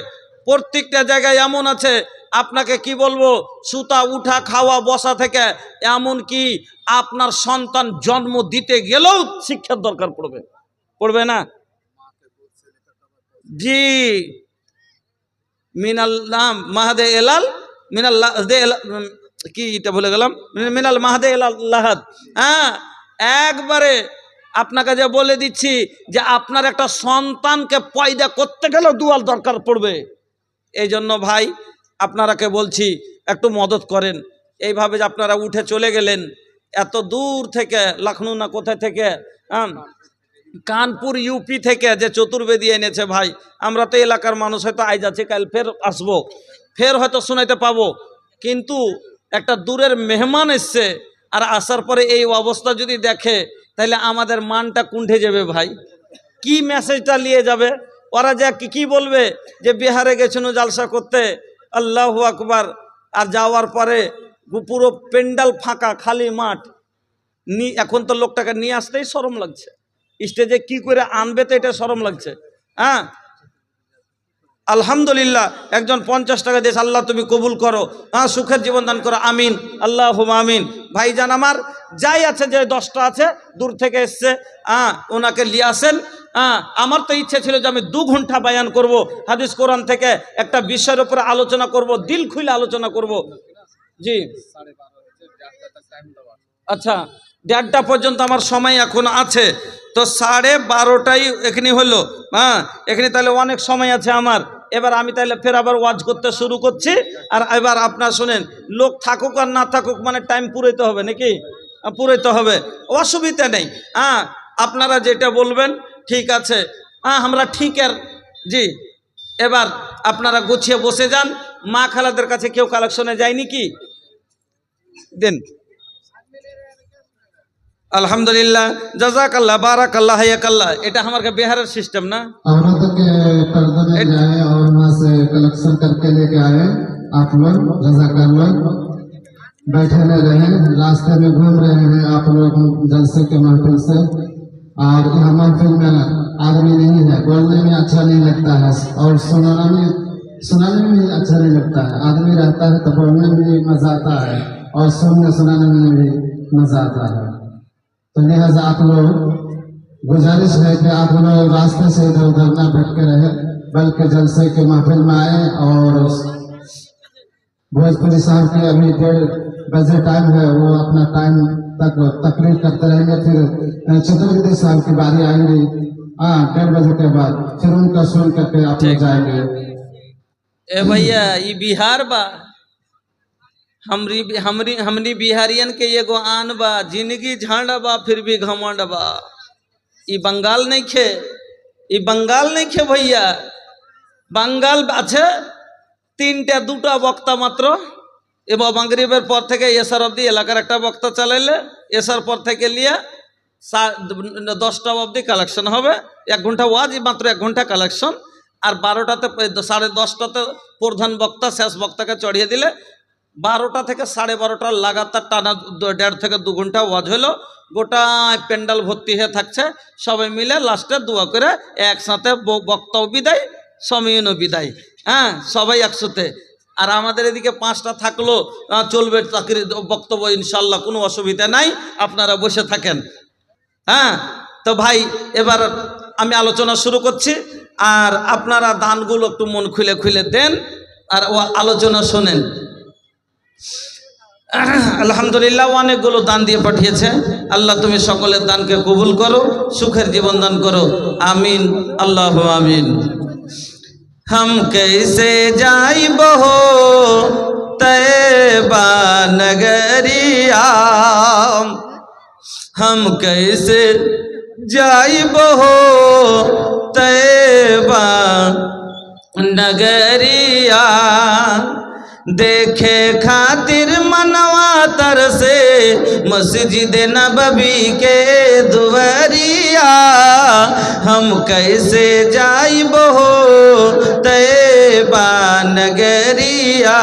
S1: প্রত্যেকটা জায়গায় এমন আছে, আপনাকে কি বলবো, সুতা উঠা, খাওয়া, বসা থেকে এমনকি আপনার সন্তান জন্ম দিতে গেলেও শিক্ষার দরকার পড়বে না? জি, মিনাল্লাহ মাহাদে এলাল মিনাল্লাহ কি এটা ভুলে গেলাম, মিনাল মাহাদে এলাল্লাহাদ। একবারে আপনাকে যে বলে দিচ্ছি যে আপনার একটা সন্তানকে পয়দা করতে গেলেও দুয়ার দরকার পড়বে। এই জন্য ভাই আপনারাকে বলছি, একটু মদত করেন। এইভাবে যে আপনারা উঠে চলে গেলেন এত দূর থেকে, লখনউ না কোথায় থেকে, কানপুর ইউপি থেকে যে চতুর্বেদী এনেছে ভাই। আমরা তো এলাকার মানুষ, হয়তো আজ আছে, কাল ফের আসবো, ফের হয়তো শোনাইতে পাবো। কিন্তু একটা দূরের মেহমান এসছে আর আসার পরে এই অবস্থা যদি দেখে তাহলে আমাদের মানটা কুণ্ঠে যাবে ভাই। কি মেসেজটা নিয়ে যাবে ওরা? যে কি বলবে যে বিহারে গেছিল জালসা করতে, আল্লাহু আকবার, আর যাওয়ার পরে পুরো পেন্ডাল ফাঁকা, খালি মাঠ। এখন তো লোকটাকে নিয়ে আসতেই শরম লাগছে, স্টেজে কি করে আনবে তো এটা শরম লাগছে। হ্যাঁ, আলহামদুলিল্লাহ একজন 50 টাকা দিয়েছে, আল্লাহ তুমি কবুল করো, হ্যাঁ সুখের জীবন দান করো, আমিন আল্লাহুম্মা আমিন। ভাইজান আমার যাই আছে, যে 10টা আছে দূর থেকে এসছে, ওনাকে নিয়ে আসেন। আমার তো ইচ্ছে ছিল যে আমি 2 ঘন্টা বয়ান করব, হাদিস কোরআন থেকে একটা বিষয়ের উপরে আলোচনা করব, দিল খুলে আলোচনা করব। জি আচ্ছা, 1:30 পর্যন্ত আমার সময় এখন আছে, তো 12:30টাই এখানে হলো। এখানে তাহলে অনেক সময় আছে আমার। এবার আমি তাহলে ফের আবার ওয়াজ করতে শুরু করছি। আর এবার আপনার শোনেন, লোক থাকুক আর না থাকুক, মানে টাইম পুরাইতে হবে নাকি? পুরাইতে হবে, অসুবিধা নেই। আপনারা যেটা বলবেন ঠিক আছে, আমরা ঠিকের। জি, এবার আপনারা গুছিয়ে বসে যান। মা খালাদের কাছে কেউ কালেকশনে যায়নি কি? দেন। আলহামদুলিল্লাহ, জাযাকাল্লাহ, বারাকাল্লাহ, হায়াকাল্লাহ। এটা আমার बिहारेर सिस्टम ना।
S2: औरतों के पर्दे में जाए और वहाँ से कलेक्शन करके लेके आए। आप लोग रज़ाकार लोग बैठे न रहे, रास्ते में घूम रहे हैं आप लोग जलसे के महफिल से। और यहाँ महफिल में आदमी नहीं है, बोलने में अच्छा नहीं लगता है और सुनाने में भी अच्छा नहीं लगता है। आदमी रहता है तो बोलने में भी मजा आता है और सुनाने में भी मजा आता है। तो लिहाजा आप लोग गुजारिश है कि आप लोग रास्ते से इधर उधर ना भटके रहे, बल्कि जलसे के महफिल में आए। और भोजपुरी साहब की अभी 1:30 बजे टाइम है, वो अपना टाइम तक तकरीर करते रहेंगे। फिर चतुर्वेदी साहब की बारी आएंगी 1:30 बजे के बाद, फिर उनका सुन करके आप लोग जाएंगे।
S1: ए भैया, ये बिहार बा, हमरी बिहारियन के एगो आन बा, जिंदगी झांड बा फिर भी घमंड बा। ई बंगाल नहीं खे, ई बंगाल नहीं खे भैया। बंगाल আছে 2টা বক্তা মাত্র, এবং মাগরিবের পর থেকে এশার অবধি এলাকার একটা বক্তা চালাইলে, এশার পর থেকে নিয়ে 10টা অবধি কালেকশন হবে। 1 ঘন্টা ওয়াজ, মাত্র 1 ঘন্টা কালেকশন। আর 12টাতে 10:30টাতে প্রধান বক্তা শেষ বক্তাকে চড়িয়ে দিলে 12টা থেকে 12:30 লাগাতার টানা 1.5 থেকে 2 ঘন্টা ওয়াজ হলো। গোটা প্যান্ডাল ভর্তি হয়ে থাকছে, সবাই মিলে লাস্টে দোয়া করে একসাথে বক্তাও বিদায়, সময়ও বিদায়। সবাই একসাথে। আর আমাদের এদিকে 5টা থাকলো, চলবে চাকরি বক্তব্য ইনশাল্লাহ, কোনো অসুবিধা নাই, আপনারা বসে থাকেন। তো ভাই এবার আমি আলোচনা শুরু করছি, আর আপনারা দানগুলো একটু মন খুলে খুলে দেন আর আলোচনা শোনেন। আলহামদুলিল্লাহ, অনেকগুলো দান দিয়ে পাঠিয়েছে। আল্লাহ তুমি সকলের দানকে কবুল করো, সুখের জীবন দান করো, আমিন আল্লাহু আমিন। हम कैसे जाइब हो तैबा नगरिया, हम कैसे जाइब हो तैबा नगरिया, देखे खातिर मनवा तरसे मस्जिद नबवी के दुआरिया, हम कैसे जाइब हो तैबा नगरिया,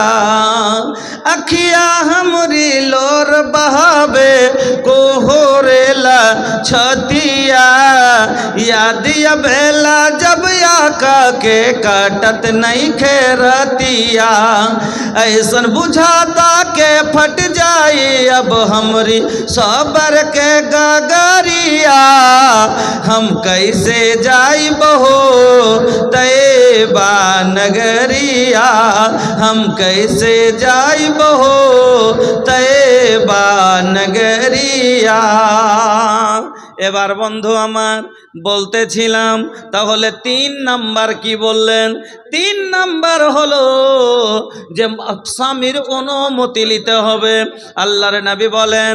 S1: अखिया हमरी लोर बहावे को हो रेला छतिया, याद बेला जब आका के काटत नहीं खेरतिया, ऐसन बुझाता के फट जाई अब हमरी सबर के गगरिया, हम कैसे जाइब हो तैबा नगरिया, हम कैसे जाइब हो तैबा नगरिया। এবার বন্ধু আমার বলতেছিলাম, তাহলে 3 নাম্বার কি বললেন? 3 নাম্বার হলো যে স্বামীর অনুমতি নিতে হবে। আল্লাহর নবী বলেন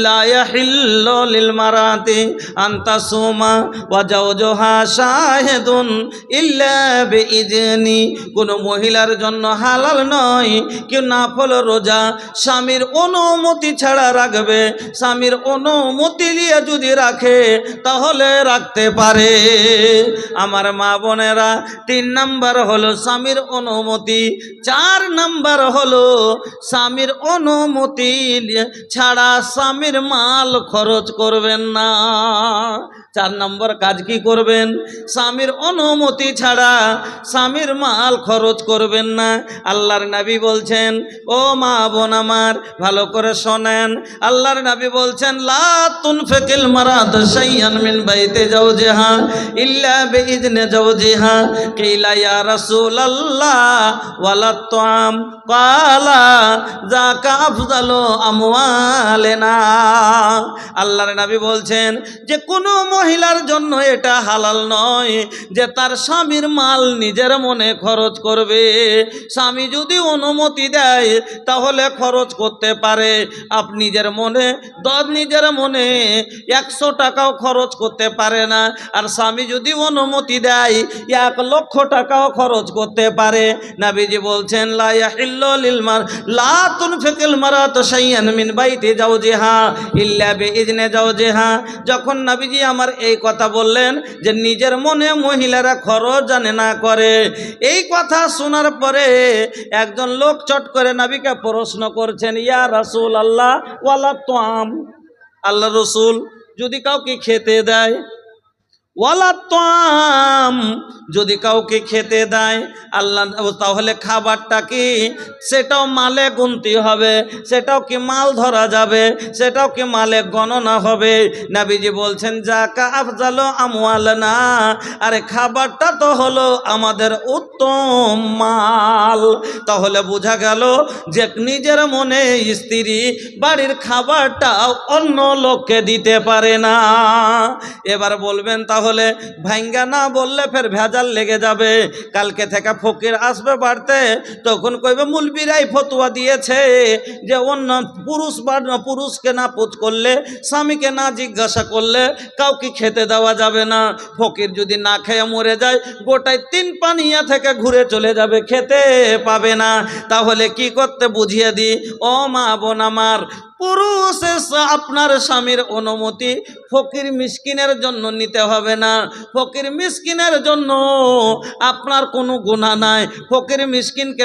S1: লা ইয়াহিল্লু লিল মারাতি আন তাসুমা ওয়া জাওজুহা শাহিদুন ইল্লা বিইজনি, কোন মহিলার জন্য হালাল নয় কেউ নাফল রোজা স্বামীর অনুমতি ছাড়া রাখবে। স্বামীর অনুমতি নিয়ে যদি রাখে তাহলে রাখতে পারে। আমার মা বোনেরা, 3 নাম্বার হলো স্বামীর অনুমতি, 4 নাম্বার হলো স্বামীর অনুমতি ছাড়া স্বামীর মাল খরচ করবেন না। 4 নম্বর কাজ কি করবেন? স্বামীর অনুমতি ছাড়া স্বামীর মাল খরচ করবেন না। আল্লাহর নবী বলছেন, ও মা বোন আমার ভালো করে শোনেন, আল্লাহর নবী বলছেন লা তুনফিকিল মারাতু শাইআন মিন বাইতি জাওজিহা ইল্লা বিইজনি জাওজিহা। কিলা ইয়া রাসূলুল্লাহ ওয়ালা তুআম ক্বালা যাকা আফযালু আমওয়ালিনা। আল্লাহর নবী বলছেন যে কোনো মহিলার জন্য এটা হালাল নয় যে তার স্বামীর মাল নিজের মনে খরচ করবে। স্বামী যদি অনুমতি দেয় তাহলে খরচ করতে পারে। আপনি নিজের মনে 100 টাকাও খরচ করতে পারে না, আর স্বামী যদি অনুমতি দেয় 1 লক্ষ টাকাও খরচ করতে পারে। নবীজি বলছেন লা ইয়াহিল্লু লিল মার লা তুনফিকিল মারাতু শাইআন মিন বাইতি জাওজিহা ইল্লা বিইজনি জাওজিহা। যখন নবীজি আমার এই কথা বললেন যে নিজের মনে মহিলারা খরচ জানে না করে, এই কথা শোনার পরে একজন লোক চট করে নবীকে প্রশ্ন করছেন, ইয়া রাসূলুল্লাহ ওয়ালা তুআম, আল্লাহ রসুল যদি কাউকে খেতে দেয়, ওয়ালা তুআম যদি কাউকে খেতে দেয় আল্লাহ, তাহলে খাবারটা কি সেটাও মালে গুনতি হবে, সেটাও কি মাল ধরা যাবে, সেটাও কি মালে গণনা হবে? নবীজি বলছেন যাকা আফযালু আমওয়ালনা, আরে খাবারটা তো হলো আমাদের উত্তম মাল। তাহলে বোঝা গেল যে নিজের মনে স্ত্রী বাড়ির খাবারটা অন্য লোককে দিতে পারে না। এবার বলবেন তাহলে ভাঙ্গা না বললে ফের ভেজাল লেগে যাবে। কালকে থেকে ফকির আসবে বাড়তে, তখন কইবে মুলবিরাই ফতোয়া দিয়েছে যে অন্য পুরুষকে না পুজ করলে, স্বামীকে না জিজ্ঞাসা করলে কাউকে খেতে দেওয়া যাবে না। ফকির যদি না খেয়ে মরে যায় গোটায় 3 পানিয়া থেকে ঘুরে চলে যাবে, খেতে পাবে না। তাহলে কি করতে বুঝিয়ে দিই, ও মা বোন আমার, পুরুষের আপনার স্বামীর অনুমতি ফকির মিসকিনের জন্য নিতে হবে না। ফকির মিসকিনের জন্য আপনার কোনো গুনাহ নাই। ফকির মিসকিনকে